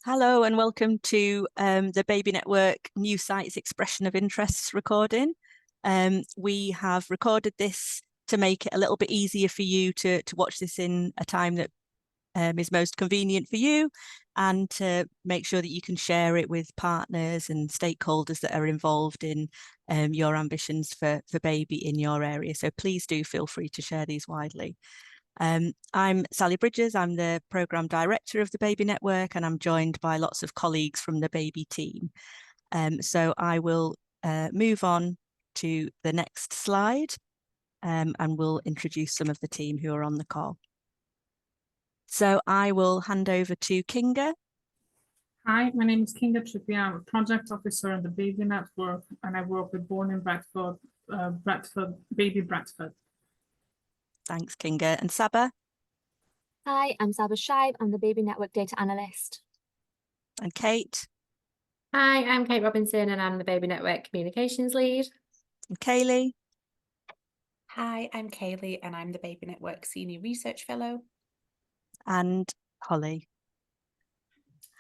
Hello and welcome to the BaBi Network New Sites Expression of Interests recording. We have recorded this to make it a little bit easier for you to watch this in a time that is most convenient for you, and to make sure that you can share it with partners and stakeholders that are involved in your ambitions for BaBi in your area. So please do feel free to share these widely. I'm Sally Bridges, I'm the Programme Director of the BaBi Network, and I'm joined by lots of colleagues from the BaBi team. So I will move on to the next slide, and we'll introduce some of the team who are on the call. So I will hand over to Kinga. Hi, my name is Kinga Trippier. I'm a project officer on the BaBi Network, and I work with Born in Bradford, BaBi Bradford. Thanks, Kinga. And Saba? Hi, I'm Saba Shaib. I'm the BaBi Network Data Analyst. And Kate? Hi, I'm Kate Robinson and I'm the BaBi Network Communications Lead. And Kaylee? Hi, I'm Kaylee and I'm the BaBi Network Senior Research Fellow. And Holly?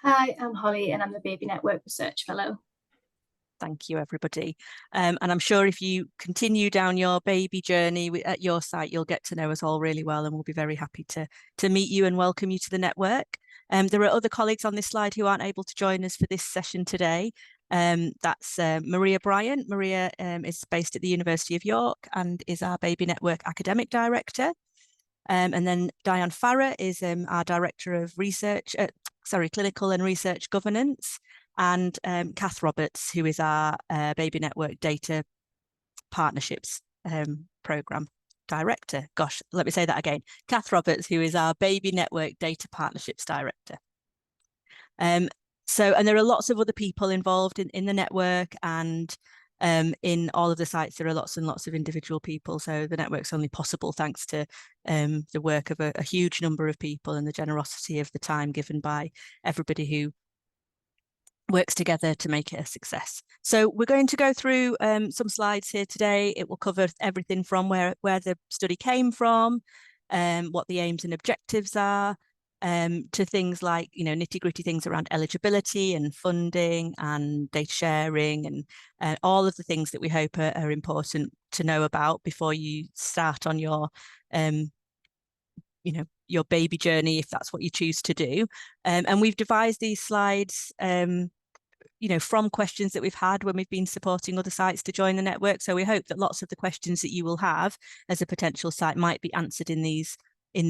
Hi, I'm Holly and I'm the BaBi Network Research Fellow. Thank you, everybody. And I'm sure if you continue down your BaBi journey at your site, you'll get to know us all really well, and we'll be very happy to meet you and welcome you to the network. There are other colleagues on this slide who aren't able to join us for this session today. That's Maria Bryant. Maria is based at the University of York and is our BaBi Network Academic Director. And then Diane Farrer is our Director of Research, Clinical and Research Governance. And Kath Roberts, who is our BaBi Network Data Partnerships Programme Director. Gosh, let me say that again. Kath Roberts, who is our BaBi Network Data Partnerships Director. And there are lots of other people involved in the network, and in all of the sites there are lots and lots of individual people. So the network's only possible thanks to the work of a huge number of people and the generosity of the time given by everybody who works together to make it a success. So we're going to go through some slides here today. It will cover everything from where the study came from, what the aims and objectives are, to things like, nitty-gritty things around eligibility and funding and data sharing, and all of the things that we hope are important to know about before you start on your your BaBi journey, if that's what you choose to do. And we've devised these slides from questions that we've had when we've been supporting other sites to join the network. So we hope that lots of the questions that you will have as a potential site might be answered in these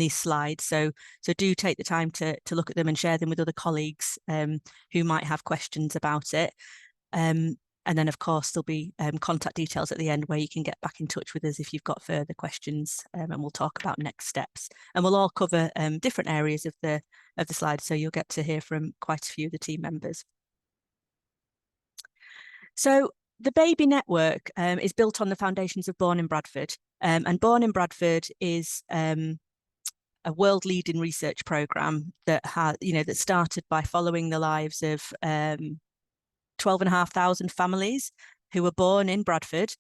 slides. So do take the time to look at them and share them with other colleagues who might have questions about it. And then, of course, there'll be contact details at the end where you can get back in touch with us if you've got further questions, and we'll talk about next steps. And we'll all cover different areas of the slides, so you'll get to hear from quite a few of the team members. So the BaBi Network is built on the foundations of Born in Bradford, and Born in Bradford is a world-leading research programme that that started by following the lives of 12,500 families who were born in Bradford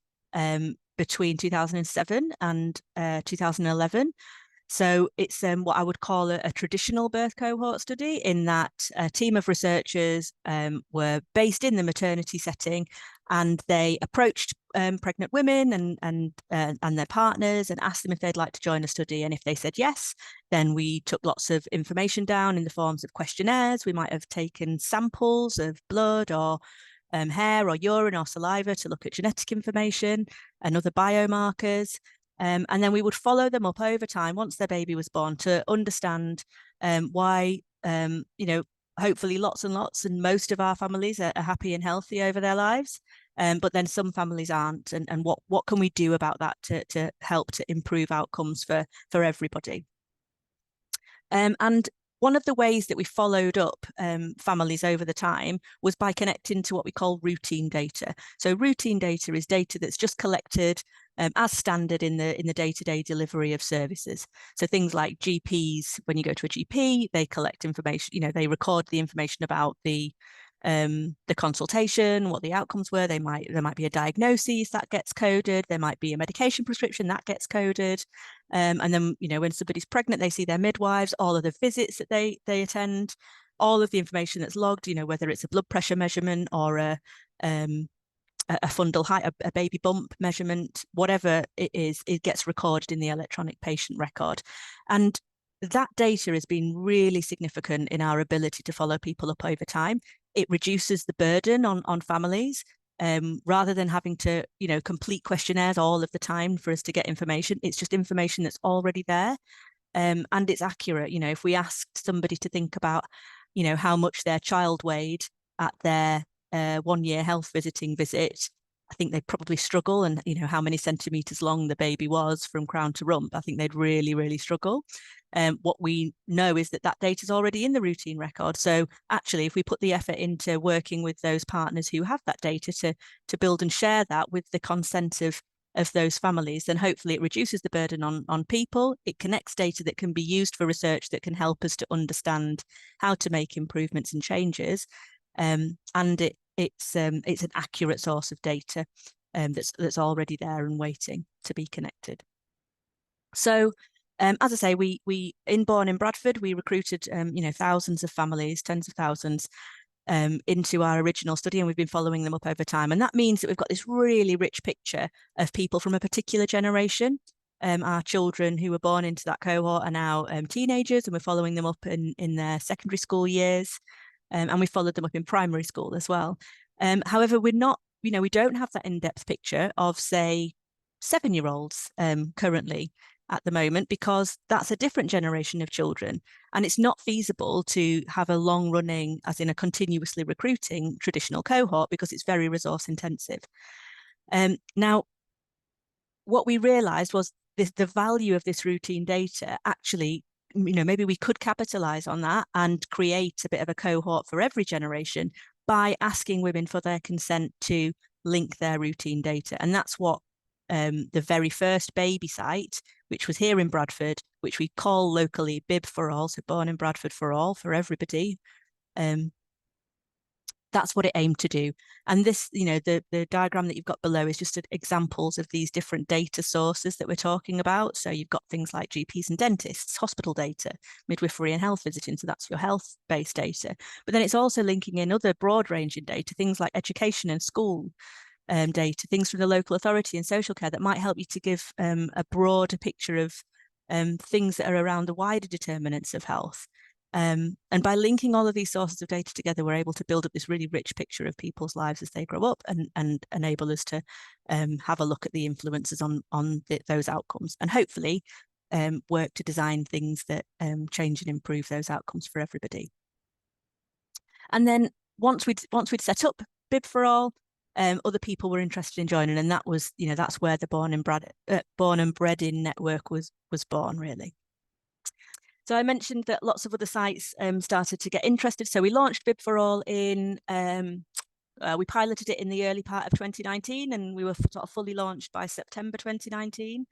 between 2007 and 2011. So it's what I would call a traditional birth cohort study, in that a team of researchers were based in the maternity setting, and they approached pregnant women and their partners and asked them if they'd like to join a study. And if they said yes, then we took lots of information down in the forms of questionnaires. We might have taken samples of blood or hair or urine or saliva to look at genetic information and other biomarkers. And then we would follow them up over time once their baby was born to understand why, hopefully lots and lots and most of our families are happy and healthy over their lives. But then some families aren't, and what can we do about that to help to improve outcomes for everybody? And one of the ways that we followed up families over the time was by connecting to what we call routine data. So routine data is data that's just collected as standard in the day-to-day delivery of services. So things like GPs, when you go to a GP, they collect information, they record the information about the consultation, what the outcomes were. There might be a diagnosis that gets coded. There might be a medication prescription that gets coded. And then, when somebody's pregnant, they see their midwives, all of the visits that they attend, all of the information that's logged, whether it's a blood pressure measurement or a fundal height, a baby bump measurement, whatever it is, it gets recorded in the electronic patient record. And that data has been really significant in our ability to follow people up over time. It reduces the burden on families. Rather than having to, complete questionnaires all of the time for us to get information, it's just information that's already there. And it's accurate. If we asked somebody to think about, how much their child weighed at their 1 year health visiting visit, I think they'd probably struggle. And, how many centimetres long the baby was from crown to rump, I think they'd really, really struggle. What we know is that data is already in the routine record. So actually, if we put the effort into working with those partners who have that data to build and share that with the consent of those families, then hopefully it reduces the burden on people. It connects data that can be used for research that can help us to understand how to make improvements and changes. And it's an accurate source of data that's already there and waiting to be connected. So as I say, we in Born in Bradford, we recruited thousands of families, tens of thousands, into our original study, and we've been following them up over time. And that means that we've got this really rich picture of people from a particular generation. Our children who were born into that cohort are now teenagers, and we're following them up in their secondary school years, and we followed them up in primary school as well. However, we're not, we don't have that in-depth picture of, say, 7-year-olds currently at the moment, because that's a different generation of children, and it's not feasible to have a long-running, as in a continuously recruiting traditional cohort, because it's very resource intensive. Now, what we realized was the value of this routine data. Actually, maybe we could capitalize on that and create a bit of a cohort for every generation by asking women for their consent to link their routine data. And that's what the very first baby site, which was here in Bradford, which we call locally BIB for all, so Born in Bradford for all, for everybody. That's what it aimed to do. And this, the diagram that you've got below is just examples of these different data sources that we're talking about. So you've got things like GPs and dentists, hospital data, midwifery and health visiting, so that's your health-based data. But then it's also linking in other broad-ranging data, things like education and school data, things from the local authority and social care that might help you to give a broader picture of things that are around the wider determinants of health. And by linking all of these sources of data together, we're able to build up this really rich picture of people's lives as they grow up, and enable us to have a look at the influences on those outcomes, and hopefully work to design things that change and improve those outcomes for everybody. And then once we'd set up BIB for all, other people were interested in joining, and that was, that's where the Born and Bred in network was born, really. So I mentioned that lots of other sites started to get interested. So we launched BIB for all we piloted it in the early part of 2019, and we were sort of fully launched by September 2019.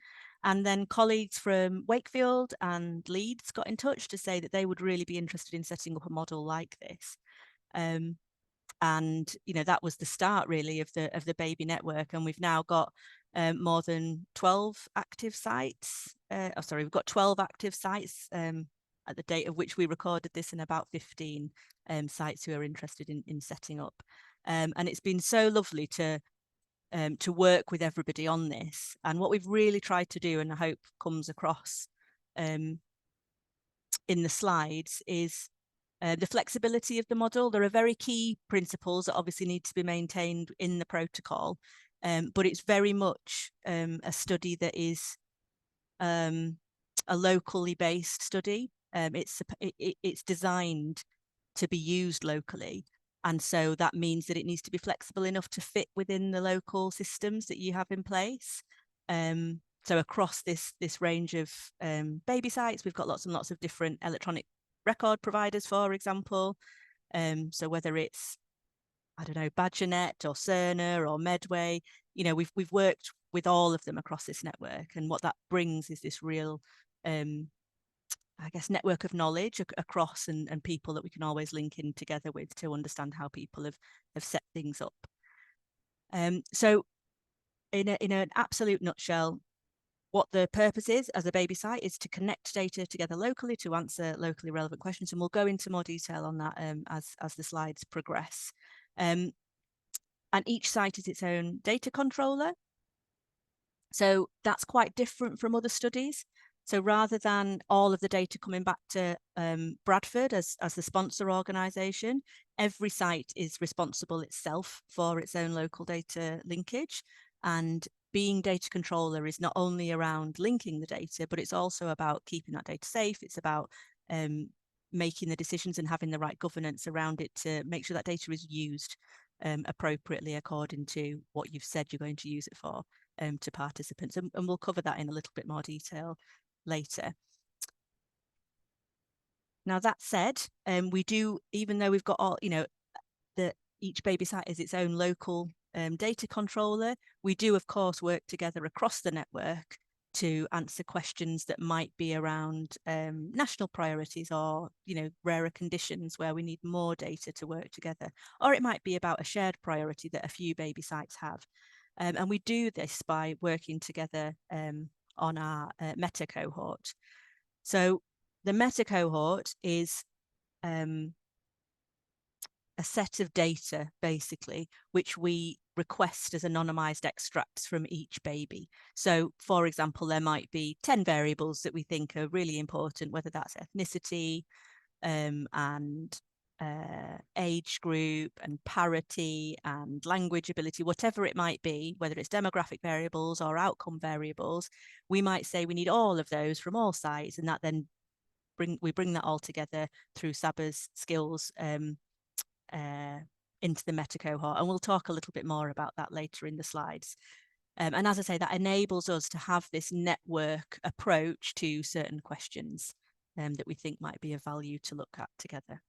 And then colleagues from Wakefield and Leeds got in touch to say that they would really be interested in setting up a model like this. And that was the start, really, of the BaBi Network, and we've now got more than 12 active sites. We've got 12 active sites at the date of which we recorded this, and about 15 sites who are interested in setting up. And it's been so lovely to work with everybody on this. And what we've really tried to do, and I hope comes across in the slides, is the flexibility of the model. There are very key principles that obviously need to be maintained in the protocol, but it's very much a study that is a locally based study. It's designed to be used locally, and so that means that it needs to be flexible enough to fit within the local systems that you have in place. So across this range of baby sites, we've got lots and lots of different electronic record providers, for example. So whether it's, I don't know, Badgernet or Cerner or Medway, we've worked with all of them across this network, and what that brings is this real I guess network of knowledge across, and people that we can always link in together with to understand how people have set things up. So in an absolute nutshell, what the purpose is as a baby site is to connect data together locally to answer locally relevant questions. And we'll go into more detail on that as the slides progress. And each site is its own data controller. So that's quite different from other studies. So rather than all of the data coming back to Bradford as the sponsor organisation, every site is responsible itself for its own local data linkage. And being data controller is not only around linking the data, but it's also about keeping that data safe. It's about making the decisions and having the right governance around it to make sure that data is used appropriately according to what you've said you're going to use it for to participants. And we'll cover that in a little bit more detail later. Now, that said, we do, even though we've got all, each baby site is its own local data controller, we do, of course, work together across the network to answer questions that might be around national priorities or, rarer conditions where we need more data to work together. Or it might be about a shared priority that a few baby sites have. And we do this by working together on our meta cohort. So the meta cohort is a set of data, basically, which we request as anonymized extracts from each baby. So, for example, there might be 10 variables that we think are really important, whether that's ethnicity and age group and parity and language ability, whatever it might be, whether it's demographic variables or outcome variables. We might say we need all of those from all sites, and that then we bring that all together through SABA's skills into the meta cohort, and we'll talk a little bit more about that later in the slides. And as I say, that enables us to have this network approach to certain questions that we think might be of value to look at together.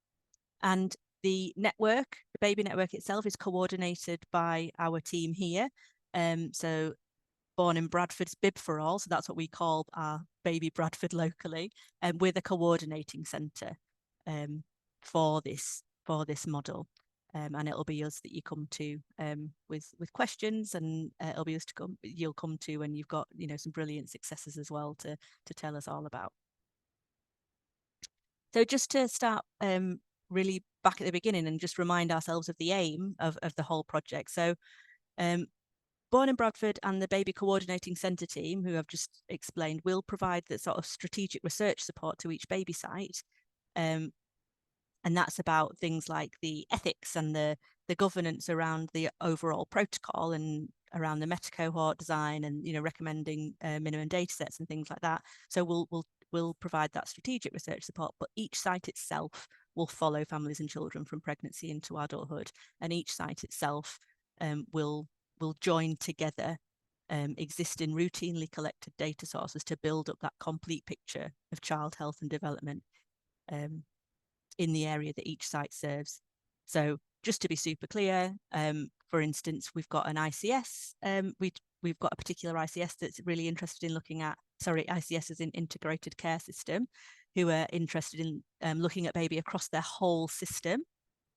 And the network, the BaBi network itself, is coordinated by our team here. So Born in Bradford's Bib for All, so that's what we call our BaBi Bradford locally, and with a coordinating centre for this model. And it'll be us that you come to with questions, and it'll be us you'll come to when you've got some brilliant successes as well to tell us all about. So just to start really back at the beginning and just remind ourselves of the aim of the whole project. So Born in Bradford and the BaBi Coordinating Centre team, who I've just explained, will provide the sort of strategic research support to each baby site. And that's about things like the ethics and the governance around the overall protocol and around the meta cohort design and recommending minimum data sets and things like that. So we'll provide that strategic research support, but each site itself will follow families and children from pregnancy into adulthood, and each site itself will join together existing routinely collected data sources to build up that complete picture of child health and development in the area that each site serves. So just to be super clear, for instance, we've got an ICS, we've got a particular ICS that's really interested in looking at, ICS is an integrated care system, who are interested in looking at baby across their whole system.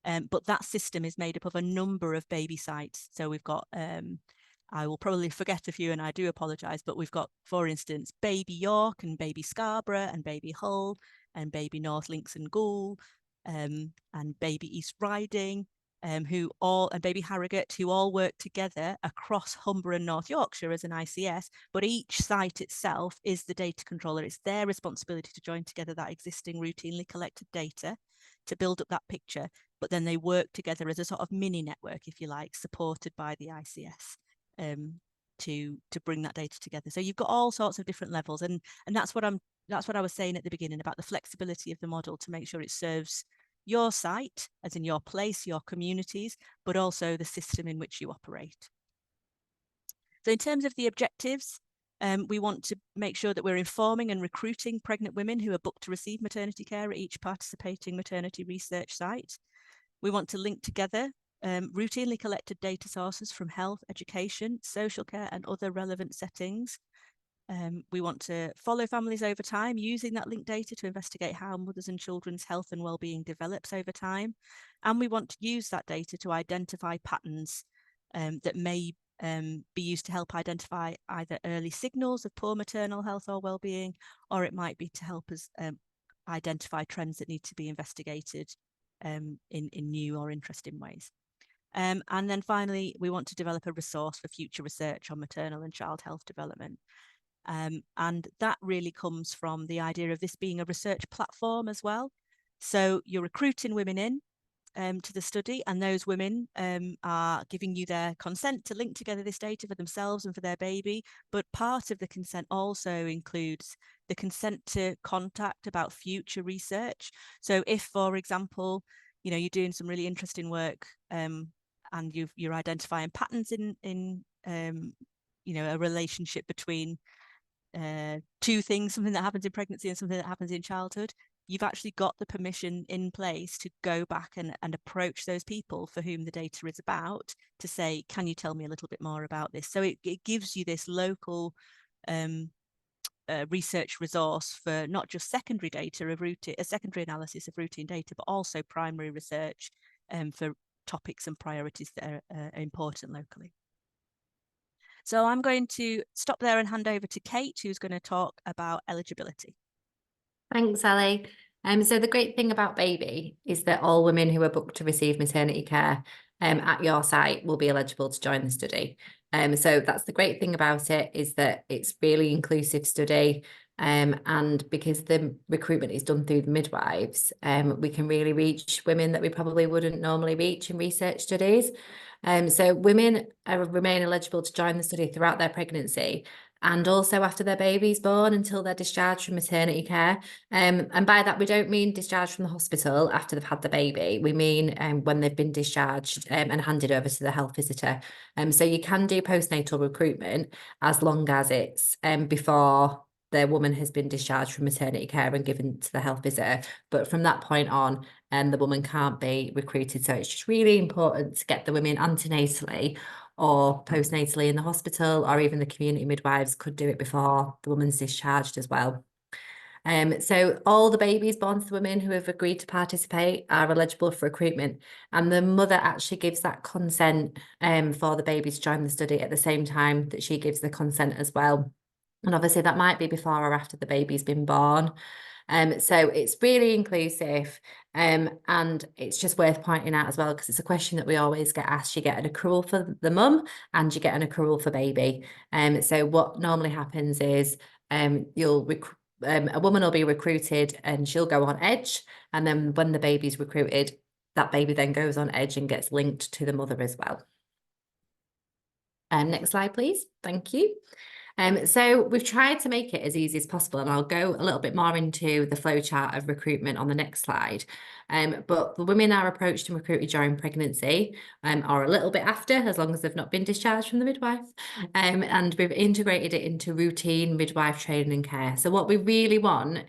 But that system is made up of a number of baby sites. So we've got, I will probably forget a few and I do apologise, but we've got, for instance, Baby York and Baby Scarborough and Baby Hull and Baby North Links and Goole and Baby East Riding, and Baby Harrogate, who all work together across Humber and North Yorkshire as an ICS, but each site itself is the data controller. It's their responsibility to join together that existing routinely collected data to build up that picture, but then they work together as a sort of mini network, if you like, supported by the ICS to bring that data together. So you've got all sorts of different levels, and that's what I was saying at the beginning about the flexibility of the model to make sure it serves your site, as in your place, your communities, but also the system in which you operate. So in terms of the objectives, we want to make sure that we're informing and recruiting pregnant women who are booked to receive maternity care at each participating maternity research site. We want to link together routinely collected data sources from health, education, social care, and other relevant settings. We want to follow families over time using that linked data to investigate how mothers and children's health and well-being develops over time. And we want to use that data to identify patterns that may be used to help identify either early signals of poor maternal health or well-being, or it might be to help us identify trends that need to be investigated in new or interesting ways. And then finally, we want to develop a resource for future research on maternal and child health development. And that really comes from the idea of this being a research platform as well. So you're recruiting women in to the study, and those women are giving you their consent to link together this data for themselves and for their baby. But part of the consent also includes the consent to contact about future research. So if, for example, you're doing some really interesting work and you're identifying patterns in a relationship between two things, something that happens in pregnancy and something that happens in childhood, you've actually got the permission in place to go back and approach those people for whom the data is about to say, can you tell me a little bit more about this? So it gives you this local research resource for not just secondary data of routine, a secondary analysis of routine data, but also primary research for topics and priorities that are important locally. So I'm going to stop there and hand over to Kate, who's going to talk about eligibility. Thanks, Sally. So the great thing about BaBi is that all women who are booked to receive maternity care at your site will be eligible to join the study. So that's the great thing about it, is that it's really inclusive study. And because the recruitment is done through the midwives, we can really reach women that we probably wouldn't normally reach in research studies. So women remain eligible to join the study throughout their pregnancy and also after their baby's born until they're discharged from maternity care. And by that, we don't mean discharged from the hospital after they've had the baby. We mean when they've been discharged and handed over to the health visitor. So you can do postnatal recruitment as long as it's before the woman has been discharged from maternity care and given to the health visitor. But from that point on, the woman can't be recruited. So it's just really important to get the women antenatally or postnatally in the hospital, or even the community midwives could do it before the woman's discharged as well. So all the babies born to the women who have agreed to participate are eligible for recruitment, and the mother actually gives that consent for the baby to join the study at the same time that she gives the consent as well. And obviously that might be before or after the baby's been born. So it's really inclusive, and it's just worth pointing out as well, because it's a question that we always get asked. You get an accrual for the mum and you get an accrual for baby. So what normally happens is a woman will be recruited and she'll go on Edge, and then when the baby's recruited, that baby then goes on Edge and gets linked to the mother as well. Next slide, please. Thank you. So we've tried to make it as easy as possible, and I'll go a little bit more into the flowchart of recruitment on the next slide. But the women are approached and recruited during pregnancy or a little bit after, as long as they've not been discharged from the midwife. And we've integrated it into routine midwife training and care. So what we really want,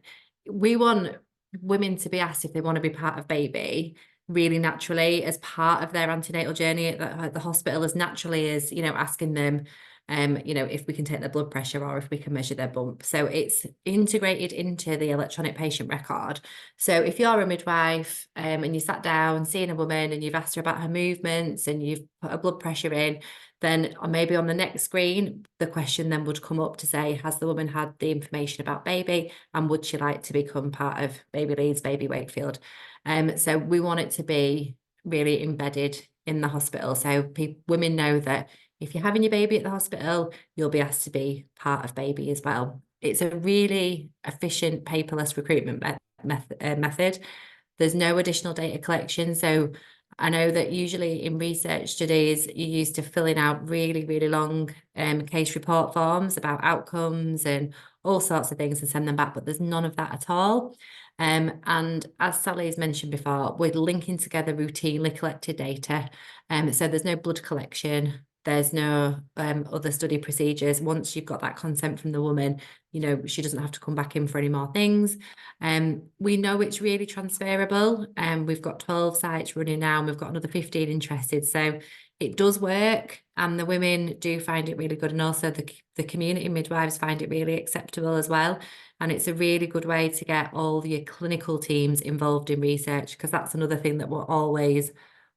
we want women to be asked if they want to be part of BaBi really naturally as part of their antenatal journey at the hospital, as naturally as, asking them if we can take their blood pressure or if we can measure their bump. So it's integrated into the electronic patient record. So if you're a midwife and you sat down seeing a woman and you've asked her about her movements and you've put a blood pressure in, then or maybe on the next screen, the question then would come up to say, has the woman had the information about BaBi, and would she like to become part of BaBi Leeds, BaBi Wakefield? So we want it to be really embedded in the hospital. So women know that if you're having your baby at the hospital, you'll be asked to be part of BaBi as well. It's a really efficient paperless recruitment method. There's no additional data collection. So I know that usually in research studies, you're used to filling out really, really long case report forms about outcomes and all sorts of things and send them back, but there's none of that at all. And as Sally has mentioned before, we're linking together routinely collected data. So there's no blood collection. There's no other study procedures. Once you've got that consent from the woman, she doesn't have to come back in for any more things. We know it's really transferable. We've got 12 sites running now, and we've got another 15 interested. So it does work, and the women do find it really good. And also the community midwives find it really acceptable as well. And it's a really good way to get all your clinical teams involved in research, because that's another thing that we're always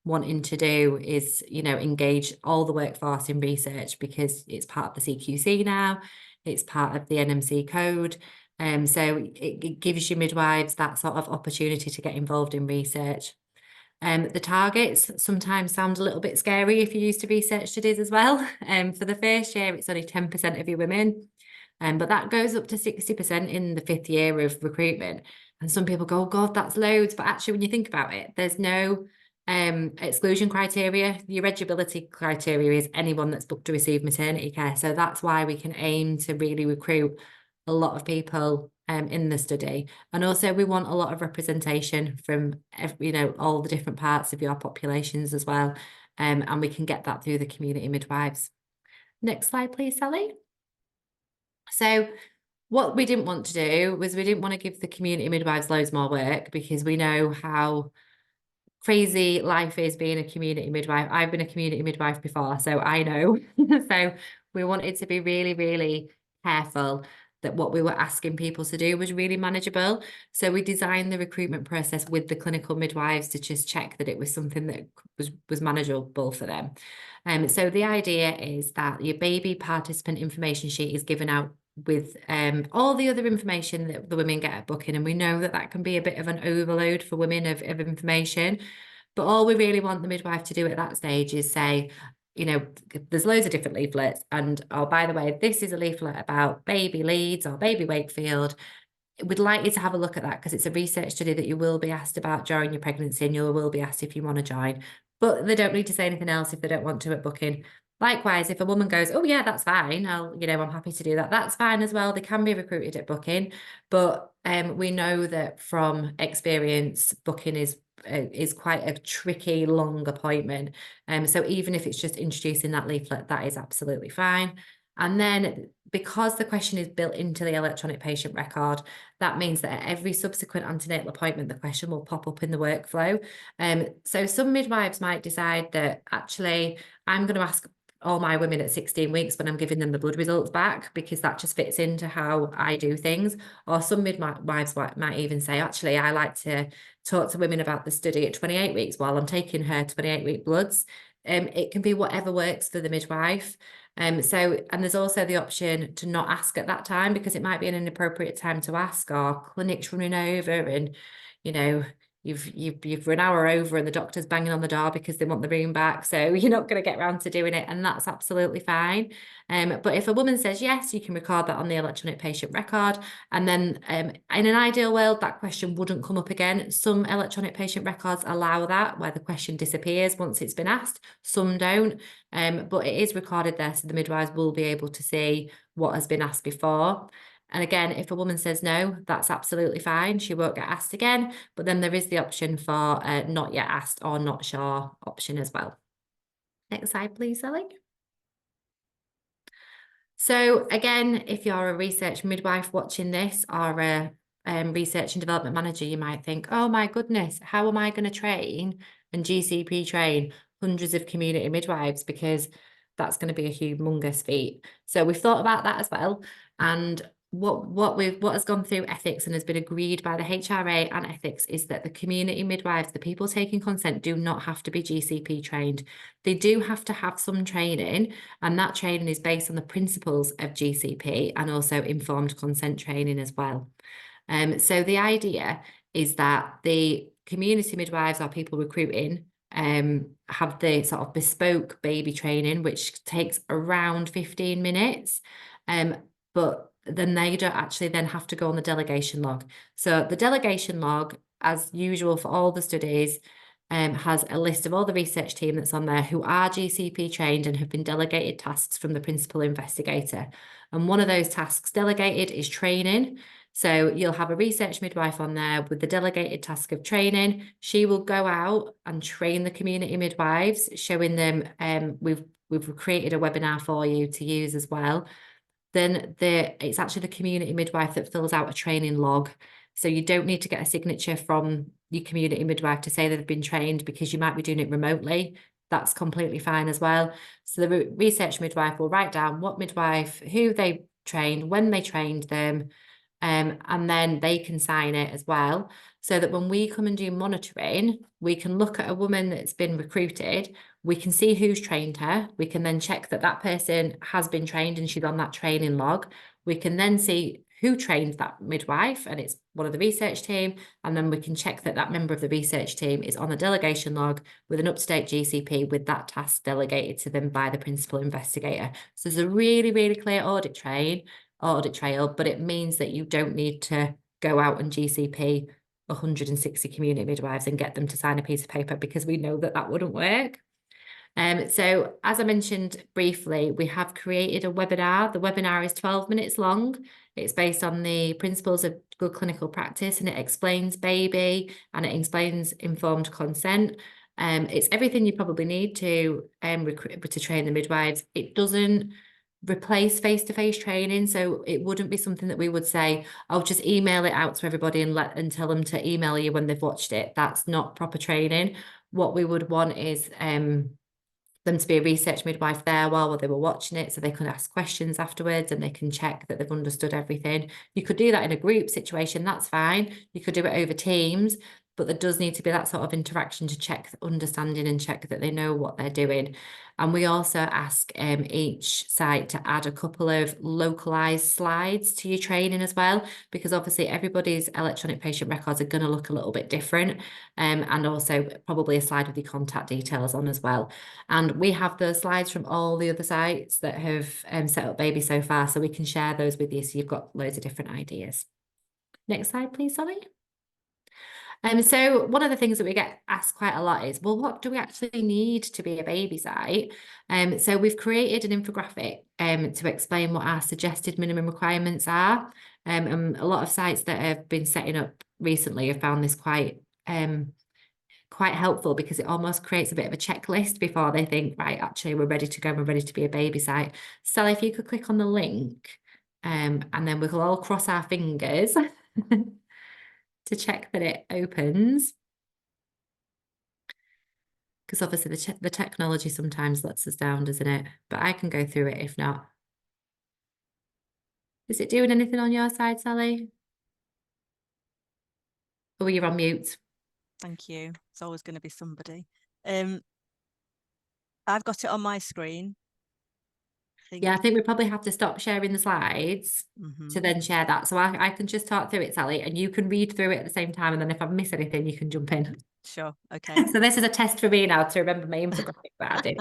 wanting to do is, you know, engage all the workforce in research, because it's part of the CQC now, it's part of the NMC code. So it gives you midwives that sort of opportunity to get involved in research. The targets sometimes sound a little bit scary if you're used to research studies as well. For the first year, it's only 10% of your women, but that goes up to 60% in the 5th year of recruitment. And some people go, oh God, that's loads. But actually, when you think about it, there's no exclusion criteria. Your eligibility criteria is anyone that's booked to receive maternity care. So that's why we can aim to really recruit a lot of people in the study. And also we want a lot of representation from you know, all the different parts of your populations as well. And we can get that through the community midwives. Next slide, please, Sally. So what we didn't want to do was we didn't want to give the community midwives loads more work, because we know how crazy life is being a community midwife. I've been a community midwife before, so I know. So we wanted to be really, really careful that what we were asking people to do was really manageable. So we designed the recruitment process with the clinical midwives to just check that it was something that was manageable for them. So the idea is that your baby participant information sheet is given out with all the other information that the women get at booking. And we know that that can be a bit of an overload for women of information. But all we really want the midwife to do at that stage is say, you know, there's loads of different leaflets. And, oh, by the way, this is a leaflet about baby Leeds or baby Wakefield. We'd like you to have a look at that, because it's a research study that you will be asked about during your pregnancy, and you will be asked if you want to join. But they don't need to say anything else if they don't want to at booking. Likewise, if a woman goes, oh yeah, that's fine, I'm happy to do that, that's fine as well. They can be recruited at booking. But we know that from experience, booking is quite a tricky, long appointment. So even if it's just introducing that leaflet, that is absolutely fine. And then, because the question is built into the electronic patient record, that means that at every subsequent antenatal appointment, the question will pop up in the workflow. So some midwives might decide that actually I'm going to ask all my women at 16 weeks when I'm giving them the blood results back, because that just fits into how I do things. Or some midwives might even say, actually, I like to talk to women about the study at 28 weeks while I'm taking her 28-week bloods. It can be whatever works for the midwife. And there's also the option to not ask at that time, because it might be an inappropriate time to ask, or clinic's running over, and, you know, you've run an hour over and the doctor's banging on the door because they want the room back, so you're not going to get around to doing it, and that's absolutely fine. But if a woman says yes, you can record that on the electronic patient record, and then in an ideal world that question wouldn't come up again. Some electronic patient records allow that, where the question disappears once it's been asked, some don't, but it is recorded there, so the midwives will be able to see what has been asked before. And again, if a woman says no, that's absolutely fine. She won't get asked again. But then there is the option for not yet asked or not sure option as well. Next slide, please, Sally. So again, if you're a research midwife watching this, or a research and development manager, you might think, oh my goodness, how am I going to train and GCP train hundreds of community midwives? Because that's going to be a humongous feat. So we've thought about that as well. And what has gone through ethics and has been agreed by the HRA and ethics is that the community midwives, the people taking consent, do not have to be GCP trained. They do have to have some training, and that training is based on the principles of GCP and also informed consent training as well. So the idea is that the community midwives, or people recruiting, have the sort of bespoke baby training, which takes around 15 minutes. But then they don't actually then have to go on the delegation log. So the delegation log, as usual for all the studies, has a list of all the research team that's on there who are GCP trained and have been delegated tasks from the principal investigator. And one of those tasks delegated is training. So you'll have a research midwife on there with the delegated task of training. She will go out and train the community midwives, showing them, we've created a webinar for you to use as well. Then it's actually the community midwife that fills out a training log. So you don't need to get a signature from your community midwife to say they've been trained, because you might be doing it remotely. That's completely fine as well. So the research midwife will write down what midwife, who they trained, when they trained them, and then they can sign it as well, so that when we come and do monitoring, we can look at a woman that's been recruited, we can see who's trained her, we can then check that that person has been trained and she's on that training log. We can then see who trained that midwife, and it's one of the research team, and then we can check that that member of the research team is on the delegation log with an up-to-date GCP with that task delegated to them by the principal investigator. So there's a really, really clear audit trail, but it means that you don't need to go out and GCP 160 community midwives and get them to sign a piece of paper, because we know that that wouldn't work. So as I mentioned briefly, we have created a webinar. The webinar is 12 minutes long. It's based on the principles of good clinical practice, and it explains BaBi and it explains informed consent. It's everything you probably need to train the midwives. It doesn't replace face-to-face training, so it wouldn't be something that we would say, I'll just email it out to everybody and tell them to email you when they've watched it. That's not proper training. What we would want is them to be a research midwife there while they were watching it, so they could ask questions afterwards and they can check that they've understood everything. You could do that in a group situation, that's fine. You could do it over Teams, but there does need to be that sort of interaction to check understanding and check that they know what they're doing. And we also ask each site to add a couple of localized slides to your training as well, because obviously everybody's electronic patient records are going to look a little bit different, and also probably a slide with your contact details on as well. And we have the slides from all the other sites that have set up BaBi so far, so we can share those with you, so you've got loads of different ideas. Next slide, please, Sally. So one of the things that we get asked quite a lot is, well, what do we actually need to be a BaBi site? So we've created an infographic to explain what our suggested minimum requirements are. And a lot of sites that have been setting up recently have found this quite helpful, because it almost creates a bit of a checklist before they think, right, actually we're ready to go, we're ready to be a BaBi site. Sally, if you could click on the link, and then we'll all cross our fingers to check that it opens, because obviously the technology sometimes lets us down, doesn't it? But I can go through it if not. Is it doing anything on your side, Sally? Or you're on mute? Thank you. It's always going to be somebody. I've got it on my screen. Yeah, I think we probably have to stop sharing the slides to then share that. So I can just talk through it, Sally, and you can read through it at the same time. And then if I miss anything, you can jump in. Sure. Okay. So this is a test for me now to remember my infographic that I did.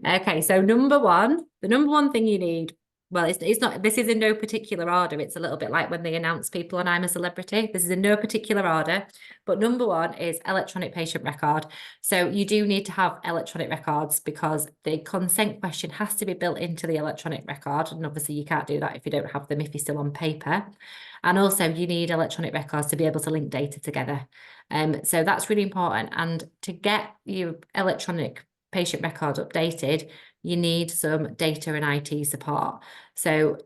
Okay, so the number one thing you need, well, it's not, this is in no particular order. It's a little bit like when they announce people on I'm a Celebrity. This is in no particular order, but number one is electronic patient record. So you do need to have electronic records, because the consent question has to be built into the electronic record. And obviously you can't do that if you don't have them, if you're still on paper. And also you need electronic records to be able to link data together. So that's really important. And to get your electronic patient record updated, you need some data and IT support. So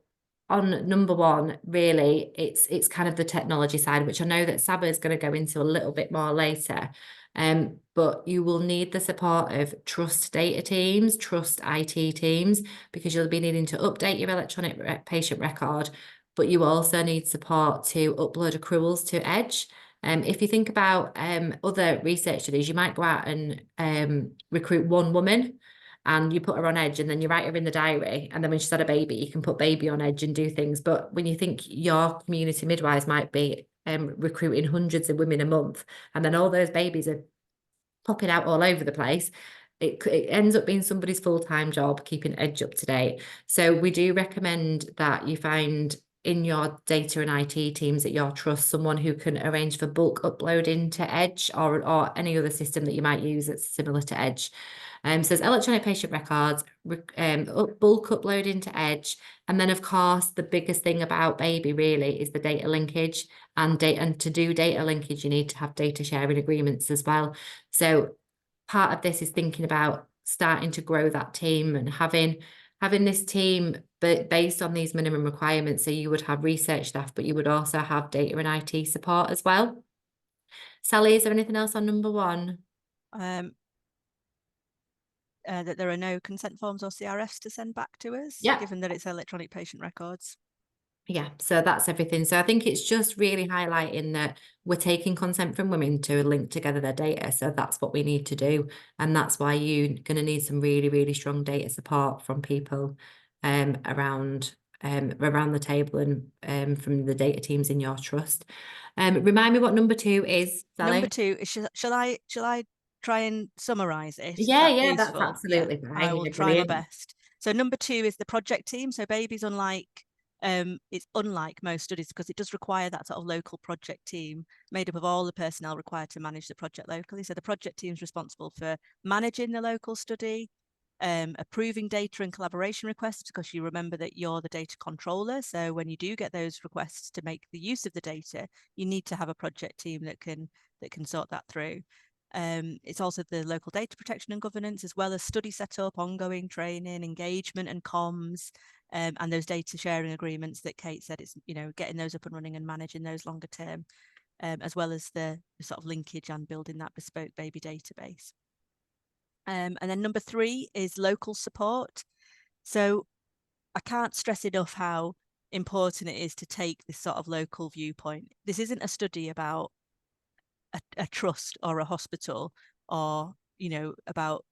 on number one, really, it's kind of the technology side, which I know that Saba is going to go into a little bit more later. But you will need the support of trust data teams, trust IT teams, because you'll be needing to update your electronic patient record, but you also need support to upload accruals to Edge. If you think about other research studies, you might go out and recruit one woman and you put her on Edge, and then you write her in the diary, and then when she's had a baby, you can put BaBi on Edge and do things. But when you think your community midwives might be recruiting hundreds of women a month, and then all those babies are popping out all over the place, it ends up being somebody's full-time job keeping Edge up to date. So we do recommend that you find in your data and IT teams that you trust someone who can arrange for bulk upload into Edge or any other system that you might use that's similar to Edge. So there's electronic patient records, bulk upload into Edge, and then of course the biggest thing about BaBi really is the data linkage, and to do data linkage you need to have data sharing agreements as well. So part of this is thinking about starting to grow that team and having this team but based on these minimum requirements. So you would have research staff, but you would also have data and IT support as well. Sally, is there anything else on number one? That there are no consent forms or CRFs to send back to us, Yeah. given that it's electronic patient records. Yeah, so that's everything. So I think it's just really highlighting that we're taking consent from women to link together their data. So that's what we need to do. And that's why you're going to need some really, really strong data support from people around the table and from the data teams in your trust. Remind me what number 2 is, Sally? Number 2 is, shall I try and summarize it? Is Yeah, that yeah, that's useful? absolutely fine. I will Yeah, try my brilliant. best. So number 2 is the project team. So BaBi's it's unlike most studies because it does require that sort of local project team made up of all the personnel required to manage the project locally. So the project team is responsible for managing the local study, approving data and collaboration requests, because you remember that you're the data controller. So when you do get those requests to make the use of the data, you need to have a project team that can sort that through. It's also the local data protection and governance, as well as study setup, ongoing training, engagement and comms, and those data sharing agreements that Kate said. It's, getting those up and running and managing those longer term, as well as the sort of linkage and building that bespoke BaBi database. And then number 3 is local support. So I can't stress enough how important it is to take this sort of local viewpoint. This isn't a study about a trust or a hospital, or about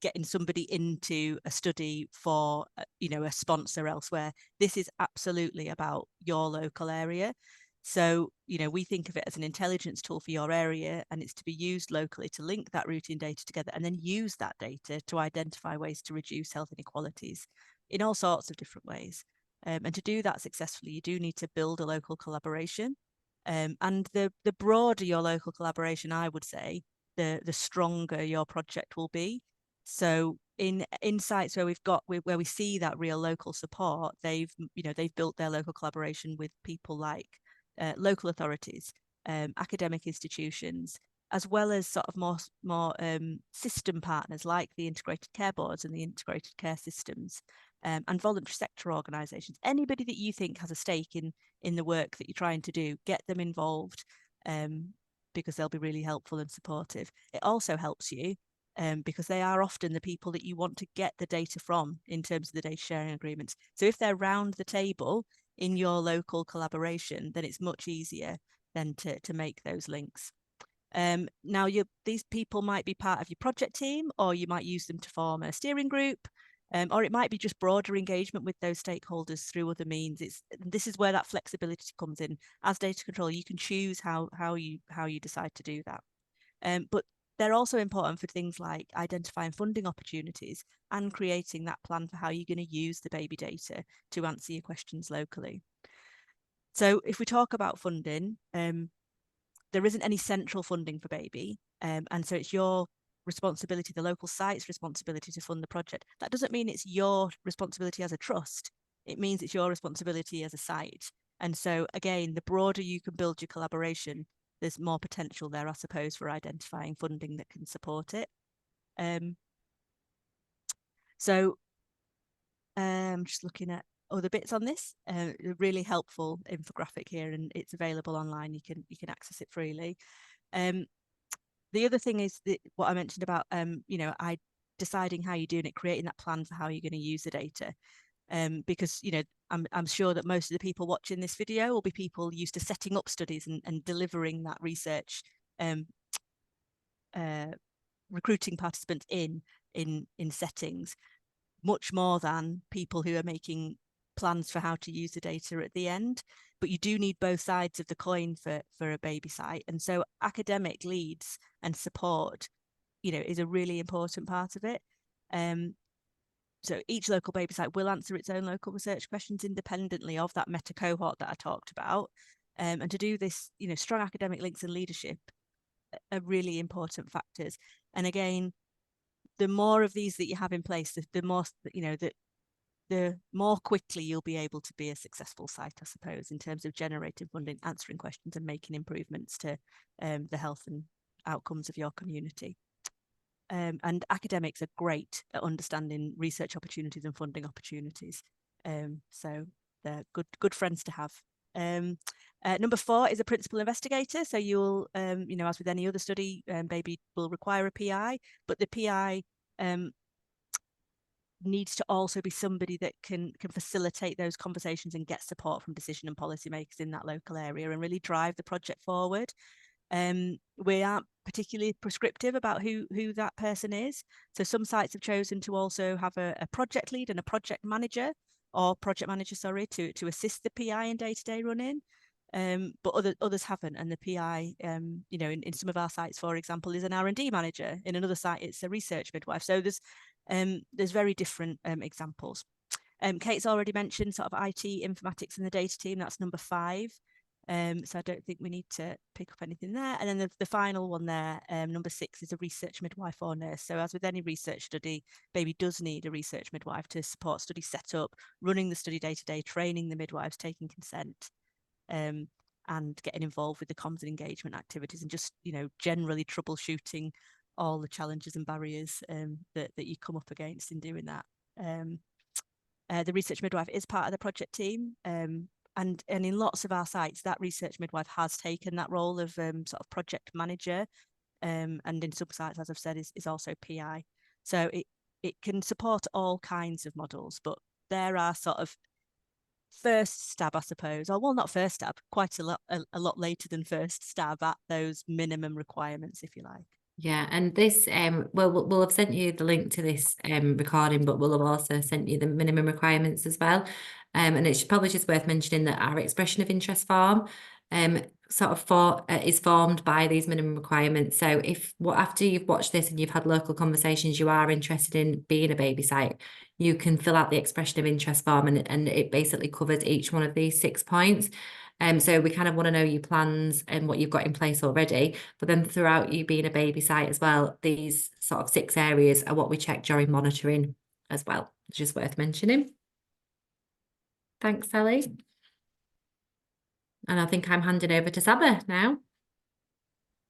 getting somebody into a study for a sponsor elsewhere. This is absolutely about your local area. So we think of it as an intelligence tool for your area, and it's to be used locally to link that routine data together and then use that data to identify ways to reduce health inequalities in all sorts of different ways. And to do that successfully, you do need to build a local collaboration. And the broader your local collaboration, I would say, the stronger your project will be. So in sites where where we see that real local support, they've built their local collaboration with people like local authorities, academic institutions, as well as sort of more system partners like the integrated care boards and the integrated care systems, and voluntary sector organisations. Anybody that you think has a stake in the work that you're trying to do, get them involved, because they'll be really helpful and supportive. It also helps you because they are often the people that you want to get the data from in terms of the data sharing agreements. So if they're round the table in your local collaboration, then it's much easier then to make those links. Now, these people might be part of your project team, or you might use them to form a steering group, or it might be just broader engagement with those stakeholders through other means. This is where that flexibility comes in. As data controller, you can choose how you decide to do that. But they're also important for things like identifying funding opportunities and creating that plan for how you're going to use the BaBi data to answer your questions locally. So if we talk about funding, there isn't any central funding for BaBi, and so it's your responsibility, the local site's responsibility to fund the project. That doesn't mean it's your responsibility as a trust. It means it's your responsibility as a site. And so again, the broader you can build your collaboration, there's more potential there, I suppose, for identifying funding that can support it. So I'm just looking at other bits on this. A really helpful infographic here, and it's available online. You can access it freely. The other thing is what I mentioned about deciding how you're doing it, creating that plan for how you're going to use the data. Because I'm sure that most of the people watching this video will be people used to setting up studies and delivering that research, recruiting participants in settings, much more than people who are making plans for how to use the data at the end. But you do need both sides of the coin for a BaBi site, and so academic leads and support is a really important part of it. So each local BaBi site will answer its own local research questions independently of that meta cohort that I talked about. And to do this, strong academic links and leadership are really important factors. And again, the more of these that you have in place, the more, the more quickly you'll be able to be a successful site, I suppose, in terms of generating funding, answering questions and making improvements to the health and outcomes of your community. And academics are great at understanding research opportunities and funding opportunities. So they're good friends to have. Number 4 is a principal investigator. So you'll, as with any other study, BaBi will require a PI, but the PI needs to also be somebody that can facilitate those conversations and get support from decision and policymakers in that local area and really drive the project forward. We aren't particularly prescriptive about who that person is. So some sites have chosen to also have a project lead and a project manager, sorry, to assist the PI in day-to-day running. But others haven't, and the PI, you know, in some of our sites, for example, is an R&D manager. In another site, it's a research midwife. So there's very different examples. Kate's already mentioned sort of IT, informatics, and the data team. That's number 5. So I don't think we need to pick up anything there. And then the final one there, number 6, is a research midwife or nurse. So as with any research study, BaBi does need a research midwife to support study setup, running the study day-to-day, training the midwives, taking consent, and getting involved with the comms and engagement activities, and just, you know, generally troubleshooting all the challenges and barriers that you come up against in doing that. The research midwife is part of the project team, and in lots of our sites, that research midwife has taken that role of sort of project manager, and in some sites, as I've said, is also PI. So it can support all kinds of models, but there are sort of first stab, I suppose, or well, not first stab, quite a lot later than first stab at those minimum requirements, if you like. Yeah, and this, we'll have sent you the link to this recording, but we'll have also sent you the minimum requirements as well. And it's probably just worth mentioning that our expression of interest form is formed by these minimum requirements. So after you've watched this and you've had local conversations, you are interested in being a BaBi site, you can fill out the expression of interest form, and it basically covers each one of these 6 points. So we kind of want to know your plans and what you've got in place already, but then throughout you being a BaBi site as well, these sort of 6 areas are what we check during monitoring as well. It's just worth mentioning. Thanks, Sally. And I think I'm handing over to Saba now.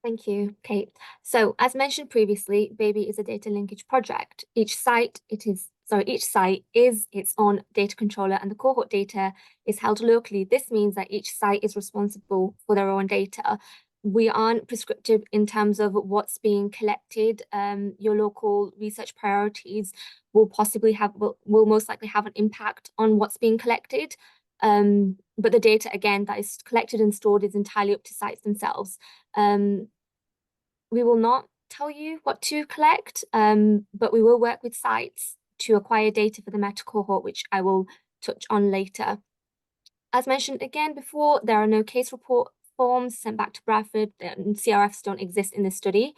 Thank you, Kate. So as mentioned previously, BaBi is a data linkage project. Each site is its own data controller, and the cohort data is held locally. This means that each site is responsible for their own data. We aren't prescriptive in terms of what's being collected. Your local research priorities will most likely have an impact on what's being collected. But the data, again, that is collected and stored is entirely up to sites themselves. We will not tell you what to collect, but we will work with sites to acquire data for the meta cohort, which I will touch on later. As mentioned again before, there are no case report forms sent back to Bradford, and CRFs don't exist in this study.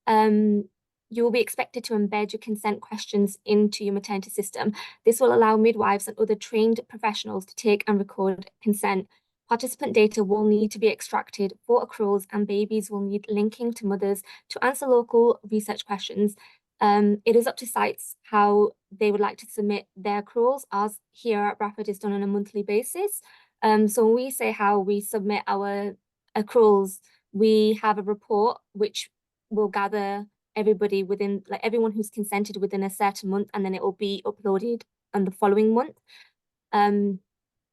You will be expected to embed your consent questions into your maternity system. This will allow midwives and other trained professionals to take and record consent. Participant data will need to be extracted for accruals, and babies will need linking to mothers to answer local research questions. It is up to sites how they would like to submit their accruals, as here at Bradford is done on a monthly basis. So when we say how we submit our accruals, we have a report which will gather everybody within, like everyone who's consented within a certain month, and then it will be uploaded on the following month.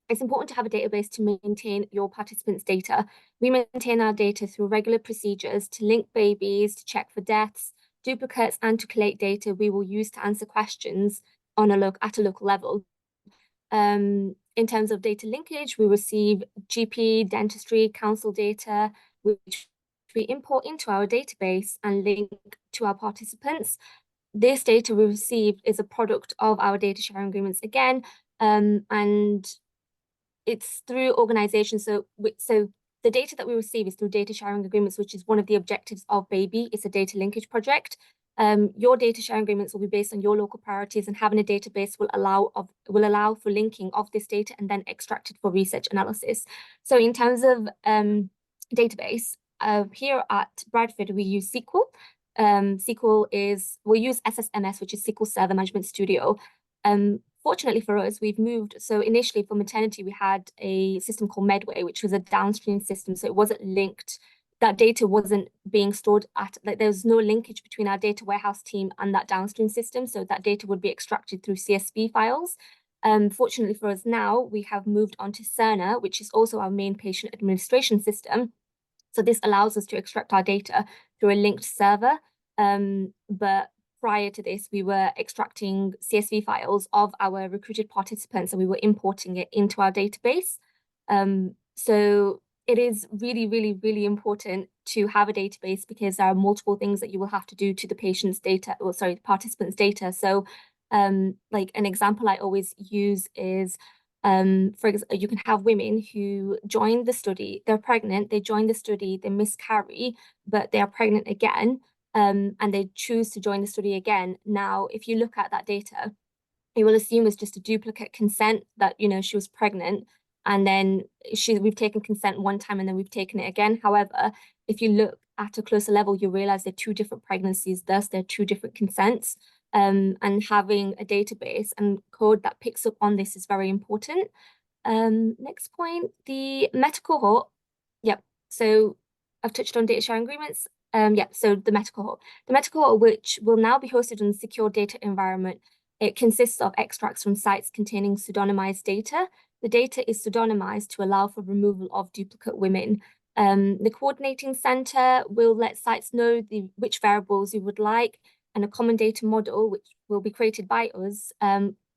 It's important to have a database to maintain your participants' data. We maintain our data through regular procedures to link babies, to check for deaths, duplicates, and to collate data we will use to answer questions at a local level. In terms of data linkage, we receive GP, dentistry, council data, which we import into our database and link to our participants. This data we received is a product of our data sharing agreements again, and it's through organizations. So the data that we receive is through data sharing agreements, which is one of the objectives of BaBi. It's a data linkage project. Your data sharing agreements will be based on your local priorities, and having a database will allow for linking of this data and then extracted for research analysis. So in terms of database, here at Bradford, we use SQL. We use SSMS, which is SQL Server Management Studio. Fortunately for us, we've moved. So initially for maternity, we had a system called Medway, which was a downstream system. So it wasn't linked. That data wasn't being stored there was no linkage between our data warehouse team and that downstream system. So that data would be extracted through CSV files. Fortunately for us now, we have moved on to Cerner, which is also our main patient administration system. So this allows us to extract our data through a linked server. But prior to this, we were extracting CSV files of our recruited participants and we were importing it into our database. So it is really, really, really important to have a database because there are multiple things that you will have to do to the patient's data, or sorry, the participant's data. So like an example I always use is, for example, you can have women who join the study, they're pregnant, they join the study, they miscarry, but they are pregnant again, and they choose to join the study again. Now, if you look at that data, you will assume it's just a duplicate consent that, you know, she was pregnant and then we've taken consent one time and then we've taken it again. However, if you look at a closer level, you realize they're two different pregnancies, thus they're two different consents. And having a database and code that picks up on this is very important. Next point, the meta cohort. Yep. So I've touched on data sharing agreements. So the meta cohort. The meta cohort, which will now be hosted in a secure data environment, it consists of extracts from sites containing pseudonymized data. The data is pseudonymized to allow for removal of duplicate women. The coordinating center will let sites know which variables you would like, and a common data model, which will be created by us.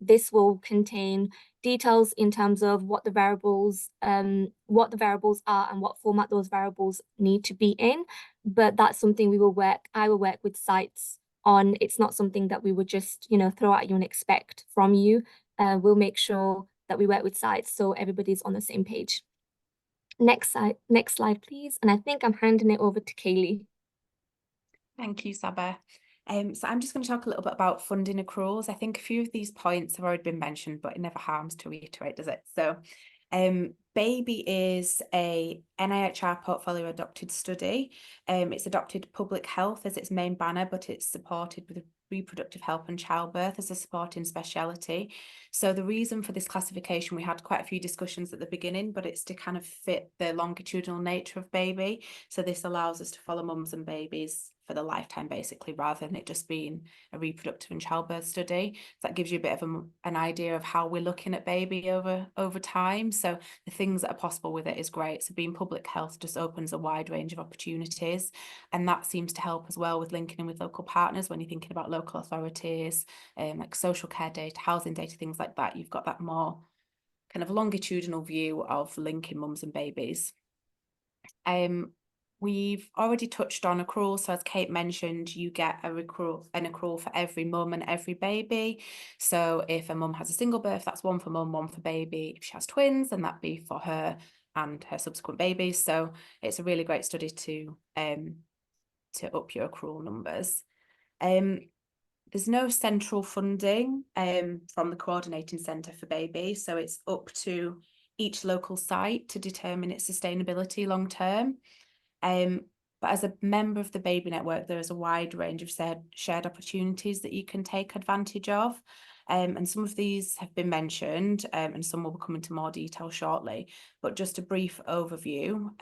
This will contain details in terms of what the variables are and what format those variables need to be in. But that's something I will work with sites on. It's not something that we would just, you know, throw at you and expect from you. We'll make sure that we work with sites so everybody's on the same page. Next slide, please. And I think I'm handing it over to Kaylee. Thank you, Saba. So I'm just going to talk a little bit about funding accruals. I think a few of these points have already been mentioned, but it never harms to reiterate, does it? So BaBi is a NIHR portfolio adopted study. It's adopted public health as its main banner, but it's supported with reproductive health and childbirth as a supporting speciality. So the reason for this classification, we had quite a few discussions at the beginning, but it's to kind of fit the longitudinal nature of BaBi. So this allows us to follow mums and babies for the lifetime, basically, rather than it just being a reproductive and childbirth study. So that gives you a bit of an idea of how we're looking at BaBi over time. So the things that are possible with it is great. So being public health just opens a wide range of opportunities, and that seems to help as well with linking in with local partners when you're thinking about local authorities, like social care data, housing data, things like that. You've got that more kind of longitudinal view of linking mums and babies. We've already touched on accrual. So as Kate mentioned, you get an accrual for every mum and every baby. So if a mum has a single birth, that's one for mum, one for baby. If she has twins, then that'd be for her and her subsequent babies. So it's a really great study to up your accrual numbers. There's no central funding from the coordinating centre for BaBi. So it's up to each local site to determine its sustainability long term. But as a member of the BaBi Network, there is a wide range of shared opportunities that you can take advantage of. And some of these have been mentioned, and some will come into more detail shortly, but just a brief overview.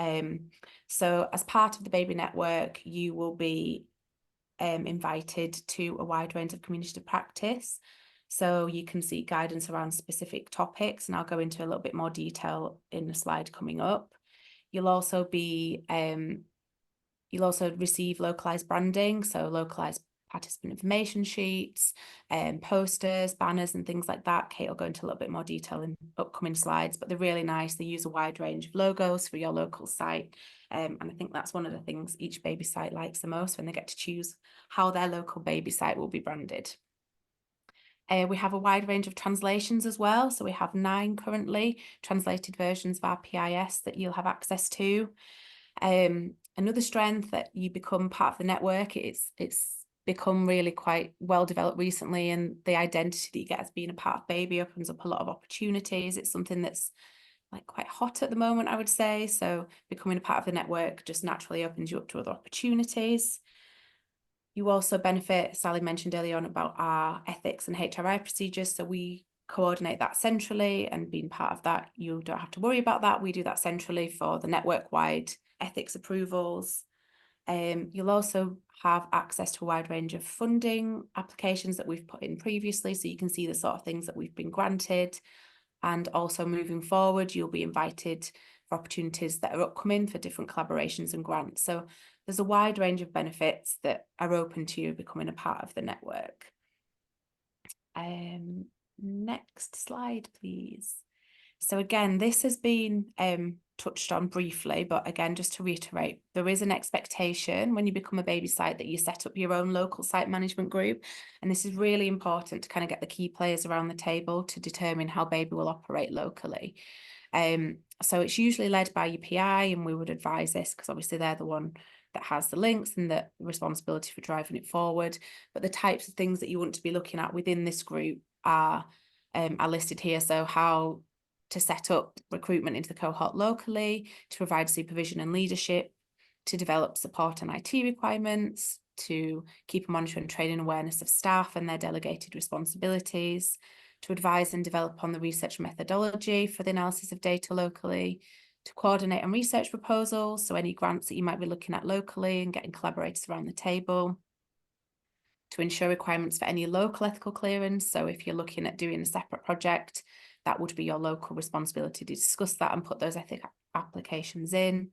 So as part of the BaBi Network, you will be invited to a wide range of community practice. So you can seek guidance around specific topics, and I'll go into a little bit more detail in the slide coming up. You'll also receive localized branding, so localized participant information sheets, posters, banners, and things like that. Kate will go into a little bit more detail in upcoming slides, but they're really nice. They use a wide range of logos for your local site. And I think that's one of the things each BaBi site likes the most, when they get to choose how their local BaBi site will be branded. We have a wide range of translations as well. So we have 9 currently translated versions of our PIS that you'll have access to. Another strength that you become part of the network, it's become really quite well developed recently, and the identity that you get as being a part of BaBi opens up a lot of opportunities. It's something that's like quite hot at the moment, I would say. So becoming a part of the network just naturally opens you up to other opportunities. You also benefit, Sally mentioned earlier on about our ethics and HRI procedures. So we coordinate that centrally, and being part of that, you don't have to worry about that. We do that centrally for the network-wide ethics approvals. You'll also have access to a wide range of funding applications that we've put in previously, so you can see the sort of things that we've been granted. And also moving forward, you'll be invited for opportunities that are upcoming for different collaborations and grants. So there's a wide range of benefits that are open to you becoming a part of the network. Next slide, please. So again, this has been touched on briefly, but again, just to reiterate, there is an expectation when you become a BaBi site that you set up your own local site management group. And this is really important to kind of get the key players around the table to determine how BaBi will operate locally. So it's usually led by your PI, and we would advise this because obviously they're the one that has the links and the responsibility for driving it forward. But the types of things that you want to be looking at within this group are listed here. So how to set up recruitment into the cohort locally, to provide supervision and leadership, to develop support and IT requirements, to keep a monitor and training awareness of staff and their delegated responsibilities, to advise and develop on the research methodology for the analysis of data locally, to coordinate on research proposals, so any grants that you might be looking at locally and getting collaborators around the table, to ensure requirements for any local ethical clearance. So if you're looking at doing a separate project, that would be your local responsibility to discuss that and put those ethic applications in.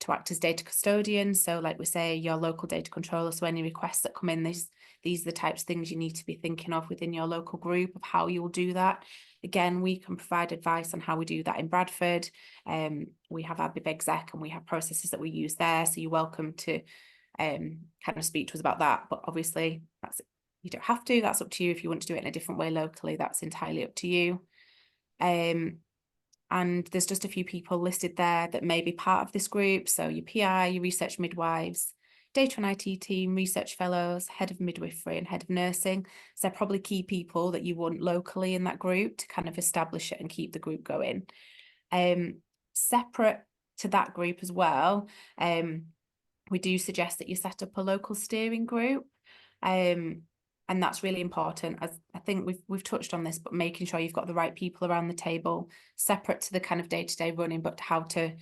To act as data custodian. So like we say, your local data controller. So any requests that come in, these are the types of things you need to be thinking of within your local group of how you will do that. Again, we can provide advice on how we do that in Bradford. We have our BiB exec and we have processes that we use there. So you're welcome to kind of speak to us about that. But obviously you don't have to, that's up to you. If you want to do it in a different way locally, that's entirely up to you. And there's just a few people listed there that may be part of this group. So your PI, your research midwives, data and IT team, research fellows, head of midwifery and head of nursing. So they're probably key people that you want locally in that group to kind of establish it and keep the group going. Separate to that group as well, we do suggest that you set up a local steering group. And that's really important. As I think we've touched on this, but making sure you've got the right people around the table, separate to the kind of day-to-day running, but how to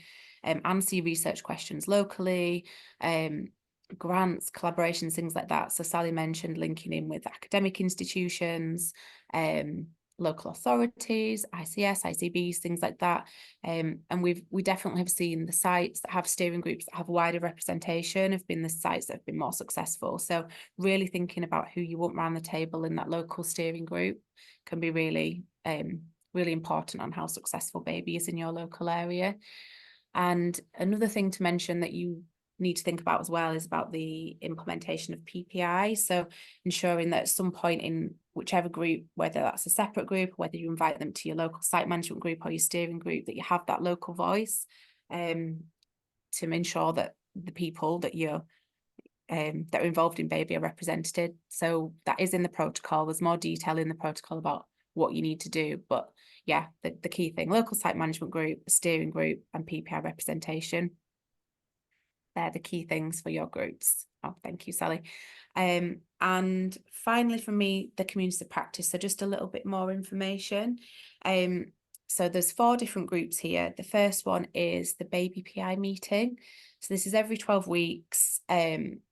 answer your research questions locally, grants, collaborations, things like that. So Sally mentioned linking in with academic institutions, local authorities, ICS, ICBs, things like that. And we definitely have seen the sites that have steering groups that have wider representation have been the sites that have been more successful. So really thinking about who you want around the table in that local steering group can be really, really important on how successful BaBi is in your local area. And another thing to mention that you need to think about as well is about the implementation of PPI. So ensuring that at some point in whichever group, whether that's a separate group, whether you invite them to your local site management group or your steering group, that you have that local voice to ensure that the people that you're that are involved in BaBi are represented. So that is in the protocol. There's more detail in the protocol about what you need to do, but yeah, the key thing: local site management group, steering group, and PPI representation. They're the key things for your groups. Oh, thank you, Sally. And finally, for me, the community of practice. So just a little bit more information. So there's 4 different groups here. The first one is the BaBi PI meeting. So this is every 12 weeks. And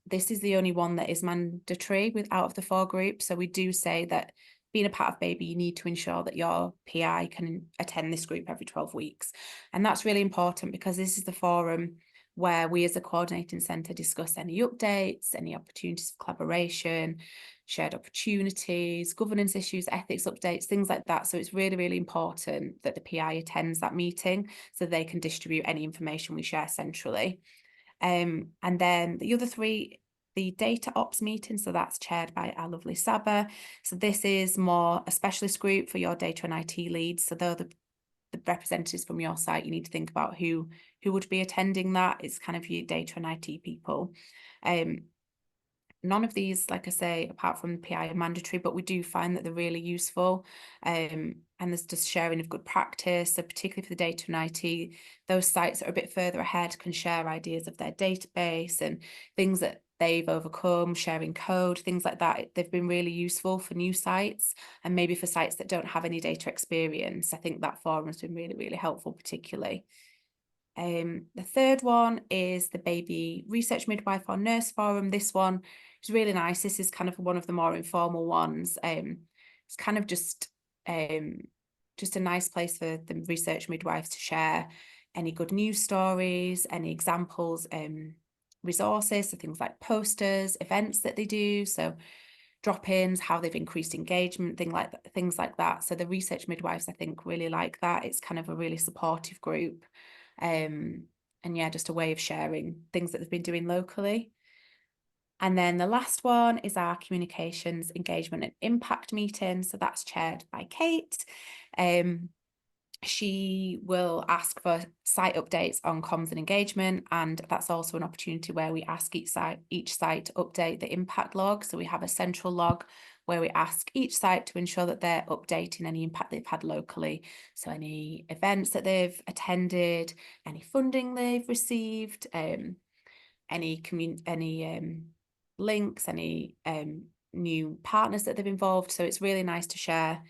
this is the only one that is mandatory out of the 4 groups. So we do say that being a part of BaBi, you need to ensure that your PI can attend this group every 12 weeks. And that's really important because this is the forum where we as a coordinating centre discuss any updates, any opportunities for collaboration, shared opportunities, governance issues, ethics updates, things like that. So it's really, really important that the PI attends that meeting so they can distribute any information we share centrally. And then the other 3, the data ops meeting, so that's chaired by our lovely Saba. So this is more a specialist group for your data and IT leads. So they're the representatives from your site. You need to think about who would be attending that. It's kind of your data and IT people. None of these, like I say, apart from the PI, are mandatory, but we do find that they're really useful. And there's just sharing of good practice. So particularly for the data and IT, those sites that are a bit further ahead can share ideas of their database and things that they've overcome, sharing code, things like that. They've been really useful for new sites and maybe for sites that don't have any data experience. I think that forum has been really, really helpful, particularly. The third one is the BaBi Research Midwife or Nurse Forum. This one is really nice. This is kind of one of the more informal ones. It's kind of just a nice place for the research midwives to share any good news stories, any examples, resources, so things like posters, events that they do, so drop-ins, how they've increased engagement, things like that. So the research midwives, I think, really like that. It's kind of a really supportive group. And yeah, just a way of sharing things that they've been doing locally. And then the last one is our communications, engagement and impact meeting. So that's chaired by Kate. She will ask for site updates on comms and engagement, and that's also an opportunity where we ask each site to update the impact log. So we have a central log where we ask each site to ensure that they're updating any impact they've had locally. So any events that they've attended, any funding they've received, any links, any new partners that they've involved. So it's really nice to share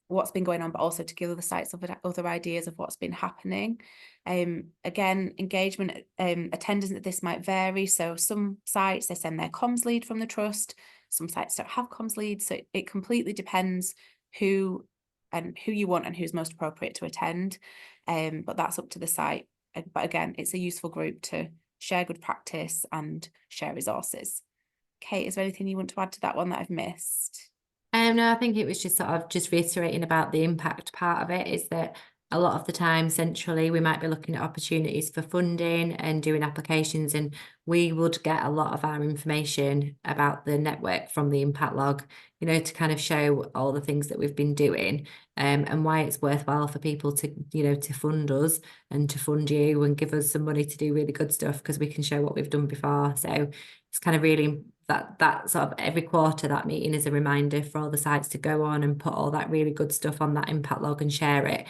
what's been going on, but also to give other sites other ideas of what's been happening. Again, engagement, attendance at this might vary. So some sites, they send their comms lead from the trust. Some sites don't have comms leads. So it completely depends who you want and who's most appropriate to attend. But that's up to the site. But again, it's a useful group to share good practice and share resources. Kate, is there anything you want to add to that one that I've missed? No, I think it was just sort of just reiterating about the impact part of it, is that a lot of the time centrally we might be looking at opportunities for funding and doing applications, and we would get a lot of our information about the network from the impact log, you know, to kind of show all the things that we've been doing, and why it's worthwhile for people to, you know, to fund us and to fund you and give us some money to do really good stuff, because we can show what we've done before. So it's kind of really that sort of every quarter, that meeting is a reminder for all the sites to go on and put all that really good stuff on that impact log and share it.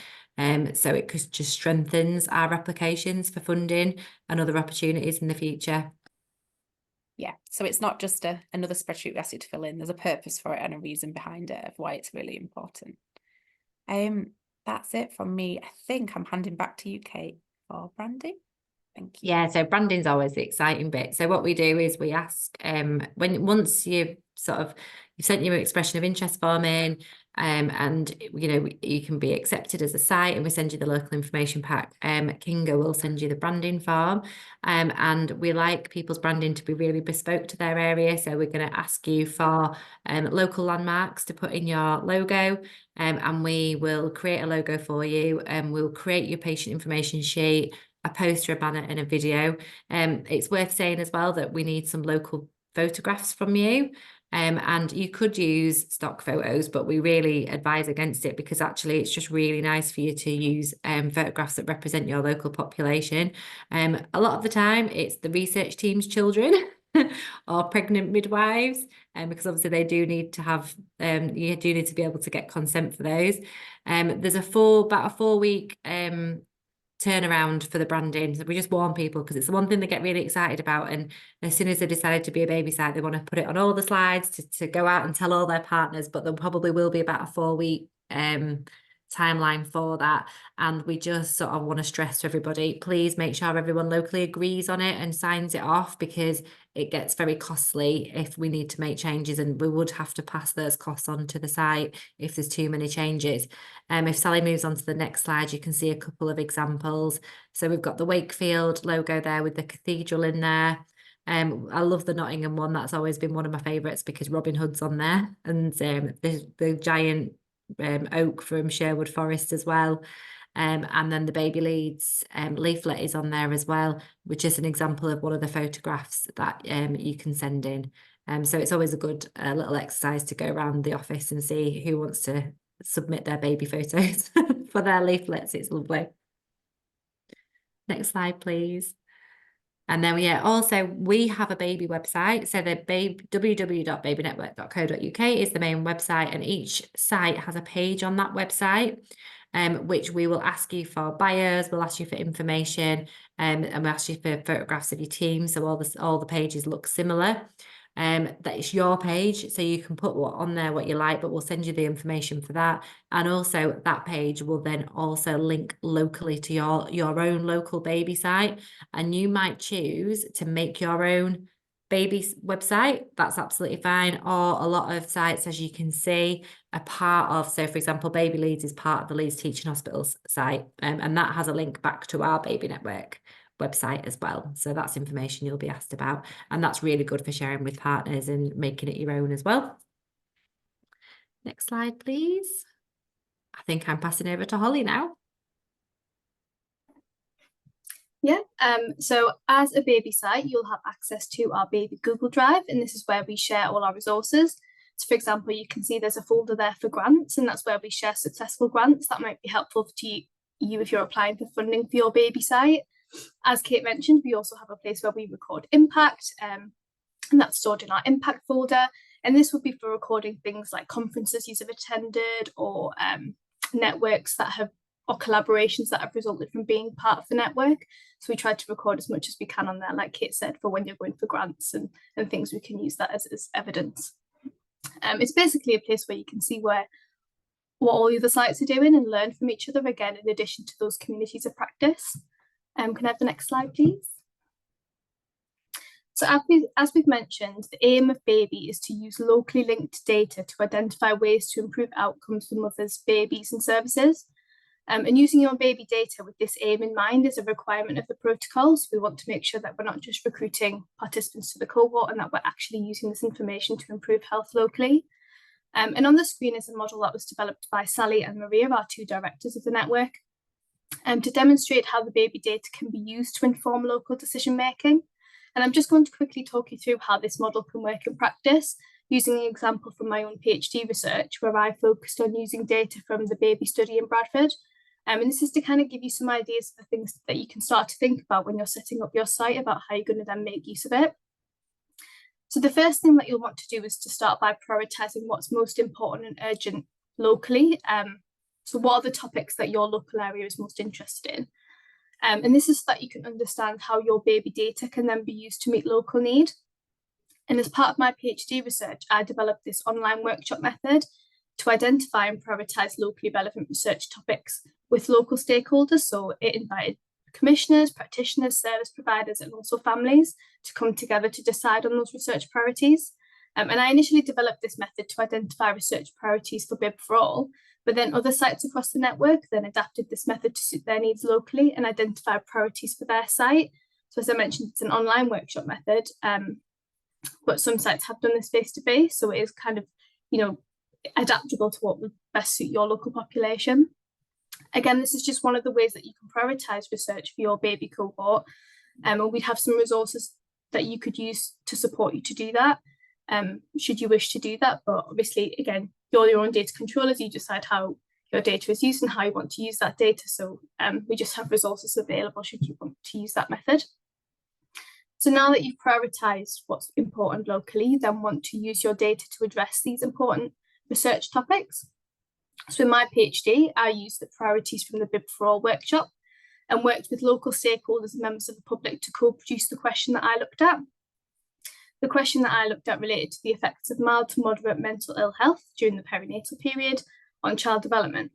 So it just strengthens our applications for funding and other opportunities in the future. Yeah, so it's not just another spreadsheet we ask you to fill in. There's a purpose for it and a reason behind it of why it's really important. That's it from me. I think I'm handing back to you, Kate, for branding. Thank you. Yeah, so branding's always the exciting bit. So what we do is we ask, once you've sent your expression of interest form in, and you know, you can be accepted as a site, and we send you the local information pack. Kinga will send you the branding form, and we like people's branding to be really bespoke to their area. So we're going to ask you for local landmarks to put in your logo, and we will create a logo for you, and we'll create your patient information sheet, a poster, a banner and a video. It's worth saying as well that we need some local photographs from you, and you could use stock photos, but we really advise against it, because actually it's just really nice for you to use photographs that represent your local population. A lot of the time it's the research team's children or pregnant midwives, because obviously they do need to have, you do need to be able to get consent for those. There's about a 4-week turnaround for the branding. So we just warn people, because it's the one thing they get really excited about, and as soon as they decided to be a baby site, they want to put it on all the slides to go out and tell all their partners, but there probably will be about a 4-week timeline for that. And we just sort of want to stress to everybody, please make sure everyone locally agrees on it and signs it off, because it gets very costly if we need to make changes, and we would have to pass those costs on to the site if there's too many changes. If Sally moves on to the next slide, you can see a couple of examples. So we've got the Wakefield logo there with the cathedral in there. I love the Nottingham one. That's always been one of my favourites, because Robin Hood's on there, and the giant oak from Sherwood Forest as well. And then the Baby Leeds leaflet is on there as well, which is an example of one of the photographs that you can send in. So it's always a good little exercise to go around the office and see who wants to submit their baby photos for their leaflets. It's lovely. Next slide, please. And then we have a baby website. So the www.babinetwork.co.uk is the main website, and each site has a page on that website, which we will ask you for bios, we'll ask you for information, and we'll ask you for photographs of your team. So all the pages look similar. That is your page, so you can put on there what you like, but we'll send you the information for that. And also that page will then also link locally to your own local baby site, and you might choose to make your own BaBi's website, that's absolutely fine. Or a lot of sites, as you can see, are part of, so for example, BaBi Leeds is part of the Leeds Teaching Hospitals site, and that has a link back to our BaBi Network website as well. So that's information you'll be asked about, and that's really good for sharing with partners and making it your own as well. Next slide, please. I think I'm passing over to Holly now. Yeah, so as a BaBi site, you'll have access to our BaBi Google Drive, and this is where we share all our resources. So for example, you can see there's a folder there for grants, and that's where we share successful grants that might be helpful to you if you're applying for funding for your BaBi site. As Kate mentioned, we also have a place where we record impact, and that's stored in our impact folder. And this would be for recording things like conferences you've attended, or networks that have, or collaborations that have resulted from being part of the network. So we try to record as much as we can on there, like Kate said, for when you're going for grants and things, we can use that as evidence. It's basically a place where you can see what all the other sites are doing and learn from each other, again, in addition to those communities of practice. Can I have the next slide, please? So as we've mentioned, the aim of BaBi is to use locally linked data to identify ways to improve outcomes for mothers, babies and services. And using your BaBi data with this aim in mind is a requirement of the protocols. We want to make sure that we're not just recruiting participants to the cohort, and that we're actually using this information to improve health locally. And on the screen is a model that was developed by Sally and Maria, our two directors of the network, to demonstrate how the BaBi data can be used to inform local decision making. And I'm just going to quickly talk you through how this model can work in practice, using an example from my own PhD research, where I focused on using data from the BaBi study in Bradford. And this is to kind of give you some ideas of the things that you can start to think about when you're setting up your site, about how you're going to then make use of it. So the first thing that you'll want to do is to start by prioritising what's most important and urgent locally. So what are the topics that your local area is most interested in? And this is so that you can understand how your BaBi data can then be used to meet local need. And as part of my PhD research, I developed this online workshop method to identify and prioritise locally relevant research topics with local stakeholders. So it invited commissioners, practitioners, service providers, and also families to come together to decide on those research priorities. And I initially developed this method to identify research priorities for BIB for all, but then other sites across the network then adapted this method to suit their needs locally and identify priorities for their site. So as I mentioned, it's an online workshop method, but some sites have done this face-to-face, so it is kind of, adaptable to what would best suit your local population. Again, this is just one of the ways that you can prioritise research for your BaBi cohort, and we'd have some resources that you could use to support you to do that, should you wish to do that. But obviously, again, you're your own data controllers, you decide how your data is used and how you want to use that data. So we just have resources available should you want to use that method. So now that you've prioritised what's important locally, you then want to use your data to address these important research topics. So in my PhD, I used the priorities from the BIB for All workshop and worked with local stakeholders and members of the public to co-produce the question that I looked at. The question that I looked at related to the effects of mild to moderate mental ill health during the perinatal period on child development.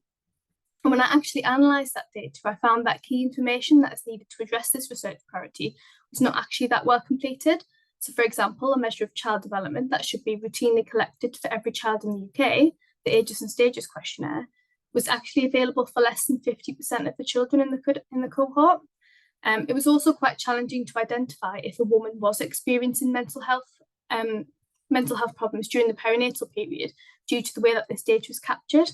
And when I actually analysed that data, I found that key information that is needed to address this research priority was not actually that well completed. So for example, a measure of child development that should be routinely collected for every child in the UK, the Ages and Stages questionnaire, was actually available for less than 50% of the children in the cohort. It was also quite challenging to identify if a woman was experiencing mental health problems during the perinatal period due to the way that this data was captured.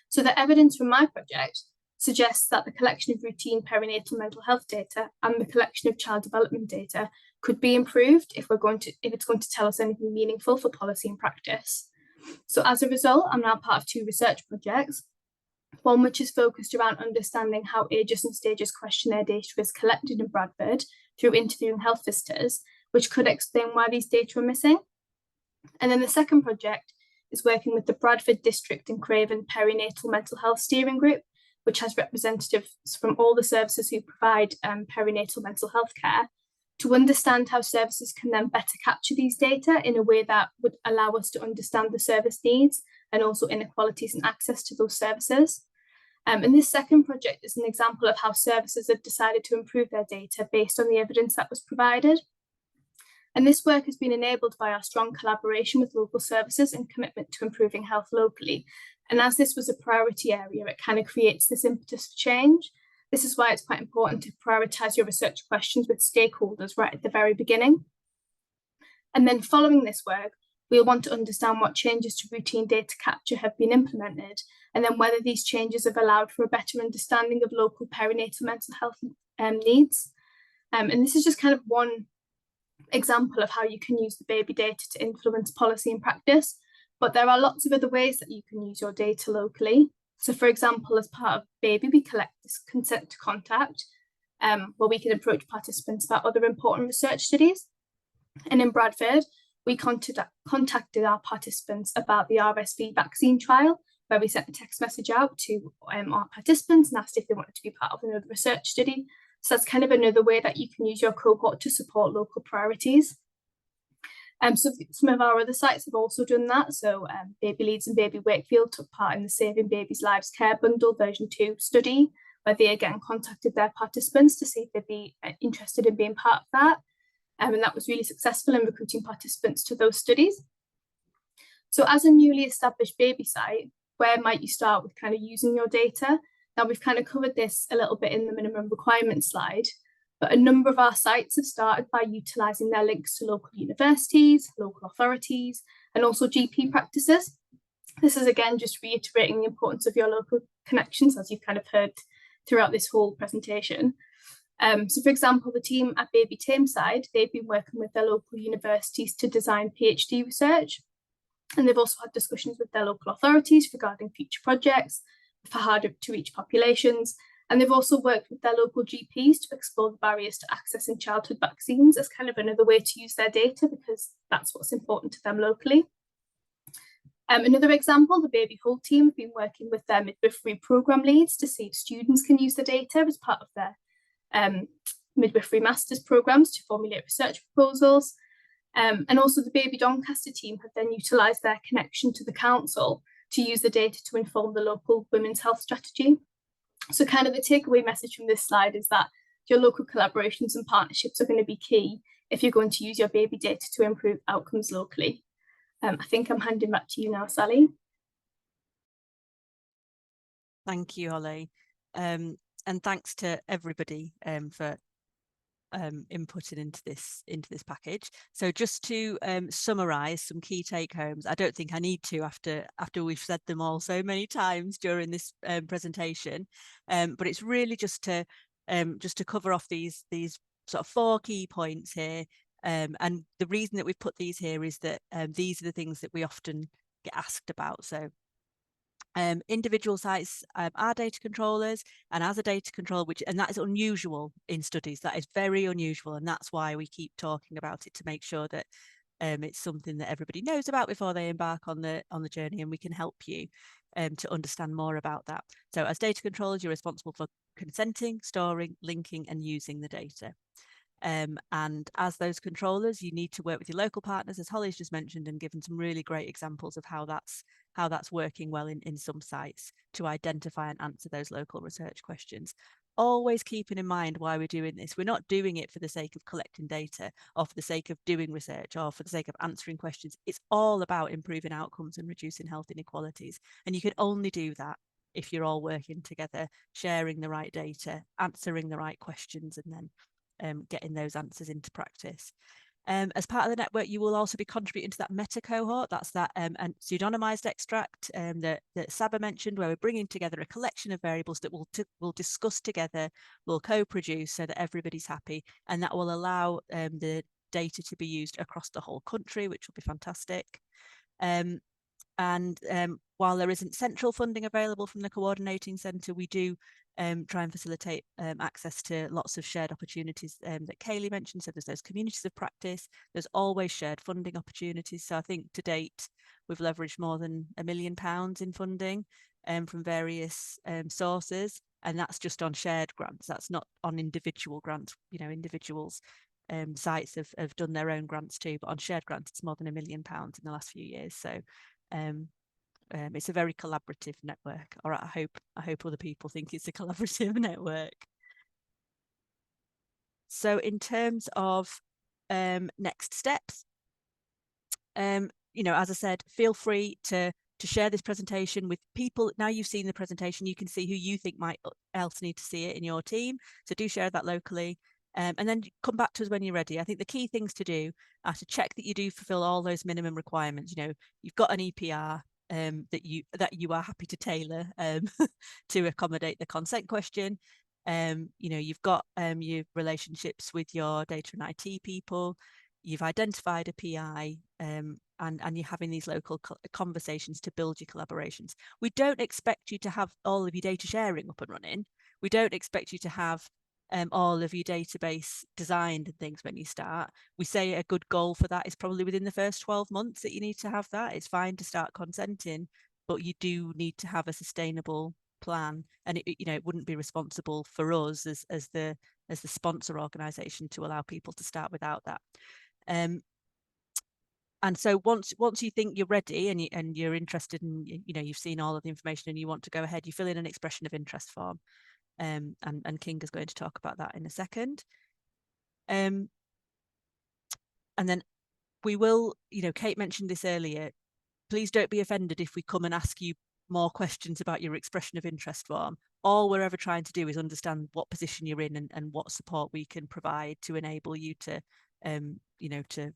So the evidence from my project suggests that the collection of routine perinatal mental health data and the collection of child development data could be improved if it's going to tell us anything meaningful for policy and practice. So as a result, I'm now part of two research projects, one which is focused around understanding how Ages and Stages questionnaire data is collected in Bradford through interviewing health visitors, which could explain why these data are missing. And then the second project is working with the Bradford District and Craven Perinatal Mental Health Steering Group, which has representatives from all the services who provide perinatal mental health care, to understand how services can then better capture these data in a way that would allow us to understand the service needs and also inequalities in access to those services. And this second project is an example of how services have decided to improve their data based on the evidence that was provided. And this work has been enabled by our strong collaboration with local services and commitment to improving health locally. And as this was a priority area, it kind of creates this impetus for change. This is why it's quite important to prioritise your research questions with stakeholders right at the very beginning. And then following this work, we'll want to understand what changes to routine data capture have been implemented, and then whether these changes have allowed for a better understanding of local perinatal mental health needs. And this is just kind of one example of how you can use the baby data to influence policy and practice, but there are lots of other ways that you can use your data locally. So for example, as part of BaBi, we collect this consent to contact, where we can approach participants about other important research studies. And in Bradford, we contacted our participants about the RSV vaccine trial, where we sent a text message out to our participants and asked if they wanted to be part of another research study. So that's kind of another way that you can use your cohort to support local priorities. So some of our other sites have also done that. So BaBi Leeds and BaBi Wakefield took part in the Saving Babies Lives Care Bundle version 2 study, where they again contacted their participants to see if they'd be interested in being part of that. And that was really successful in recruiting participants to those studies. So as a newly established BaBi site, where might you start with kind of using your data? Now we've kind of covered this a little bit in the minimum requirements slide, but a number of our sites have started by utilising their links to local universities, local authorities, and also GP practices. This is again just reiterating the importance of your local connections, as you've kind of heard throughout this whole presentation. So for example, the team at BaBi Tameside, they've been working with their local universities to design PhD research. And they've also had discussions with their local authorities regarding future projects for harder to reach populations. And they've also worked with their local GPs to explore the barriers to accessing childhood vaccines as kind of another way to use their data, because that's what's important to them locally. Another example, the BaBi Hull team have been working with their midwifery programme leads to see if students can use the data as part of their midwifery masters programmes to formulate research proposals. And also the BaBi Doncaster team have then utilised their connection to the council to use the data to inform the local women's health strategy. So kind of the takeaway message from this slide is that your local collaborations and partnerships are going to be key if you're going to use your BaBi data to improve outcomes locally. I think I'm handing back to you now, Sally. Thank you, Holly. And thanks to everybody for inputting into this package. So just to summarize some key take homes, I don't think I need to after we've said them all so many times during this presentation, but it's really just to cover off these sort of 4 key points here. And the reason that we've put these here is that these are the things that we often get asked about. So individual sites are data controllers, and as a data controller, and that is unusual in studies, that is very unusual, and that's why we keep talking about it, to make sure that it's something that everybody knows about before they embark on the journey, and we can help you to understand more about that. So as data controllers, you're responsible for consenting, storing, linking, and using the data. And as those controllers, you need to work with your local partners, as Holly's just mentioned, and given some really great examples of how that's working well in some sites to identify and answer those local research questions. Always keeping in mind why we're doing this. We're not doing it for the sake of collecting data or for the sake of doing research or for the sake of answering questions. It's all about improving outcomes and reducing health inequalities. And you can only do that if you're all working together, sharing the right data, answering the right questions, and then getting those answers into practice. As part of the network, you will also be contributing to that meta cohort. That's that pseudonymized extract that Saba mentioned, where we're bringing together a collection of variables that we'll discuss together, we'll co-produce so that everybody's happy, and that will allow the data to be used across the whole country, which will be fantastic. And while there isn't central funding available from the coordinating centre, we do try and facilitate access to lots of shared opportunities that Kaylee mentioned. So there's those communities of practice, there's always shared funding opportunities. So I think to date, we've leveraged more than £1 million in funding from various sources, and that's just on shared grants. That's not on individual grants. You know, individuals sites have done their own grants too, but on shared grants, it's more than £1 million in the last few years. So it's a very collaborative network, or I hope other people think it's a collaborative network. So in terms of next steps. You know, as I said, feel free to share this presentation with people. Now you've seen the presentation, you can see who you think might else need to see it in your team. So do share that locally. And then come back to us when you're ready. I think the key things to do are to check that you do fulfill all those minimum requirements. You know, you've got an EPR that you are happy to tailor to accommodate the consent question. You know, you've got your relationships with your data and IT people. You've identified a PI, and you're having these local conversations to build your collaborations. We don't expect you to have all of your data sharing up and running. We don't expect you to have all of your database designed and things when you start. We say a good goal for that is probably within the first 12 months that you need to have that. It's fine to start consenting, but you do need to have a sustainable plan, and you know, it wouldn't be responsible for us as the sponsor organization to allow people to start without that. And so once you think you're ready and you're interested in, you know, you've seen all of the information and you want to go ahead, you fill in an expression of interest form. And Kinga's going to talk about that in a second. And then we will, you know, Kate mentioned this earlier, please don't be offended if we come and ask you more questions about your expression of interest form. All we're ever trying to do is understand what position you're in and what support we can provide to enable you to, you know, to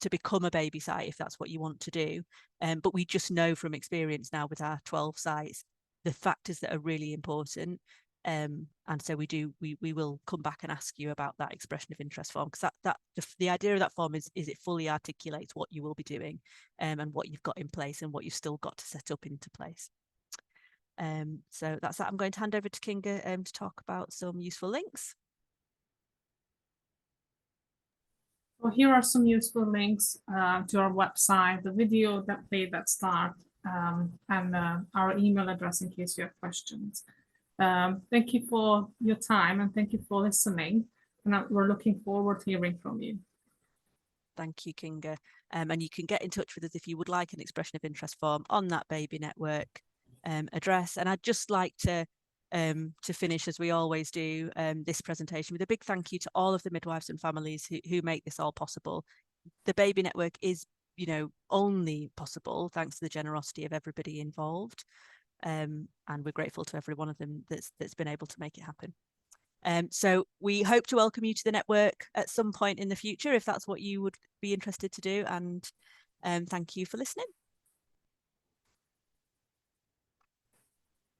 become a baby site if that's what you want to do. But we just know from experience now with our 12 sites, the factors that are really important. And so we will come back and ask you about that expression of interest form, because the idea of that form is it fully articulates what you will be doing, and what you've got in place and what you've still got to set up into place. So that's that. I'm going to hand over to Kinga to talk about some useful links. So here are some useful links to our website, the video that played at start, and our email address in case you have questions. Thank you for your time and thank you for listening. And we're looking forward to hearing from you. Thank you, Kinga. And you can get in touch with us if you would like an expression of interest form on that BaBi Network address. And I'd just like to finish, as we always do, this presentation with a big thank you to all of the midwives and families who make this all possible. The BaBi Network is, you know, only possible thanks to the generosity of everybody involved, and we're grateful to every one of them that's been able to make it happen. So we hope to welcome you to the network at some point in the future if that's what you would be interested to do, and thank you for listening.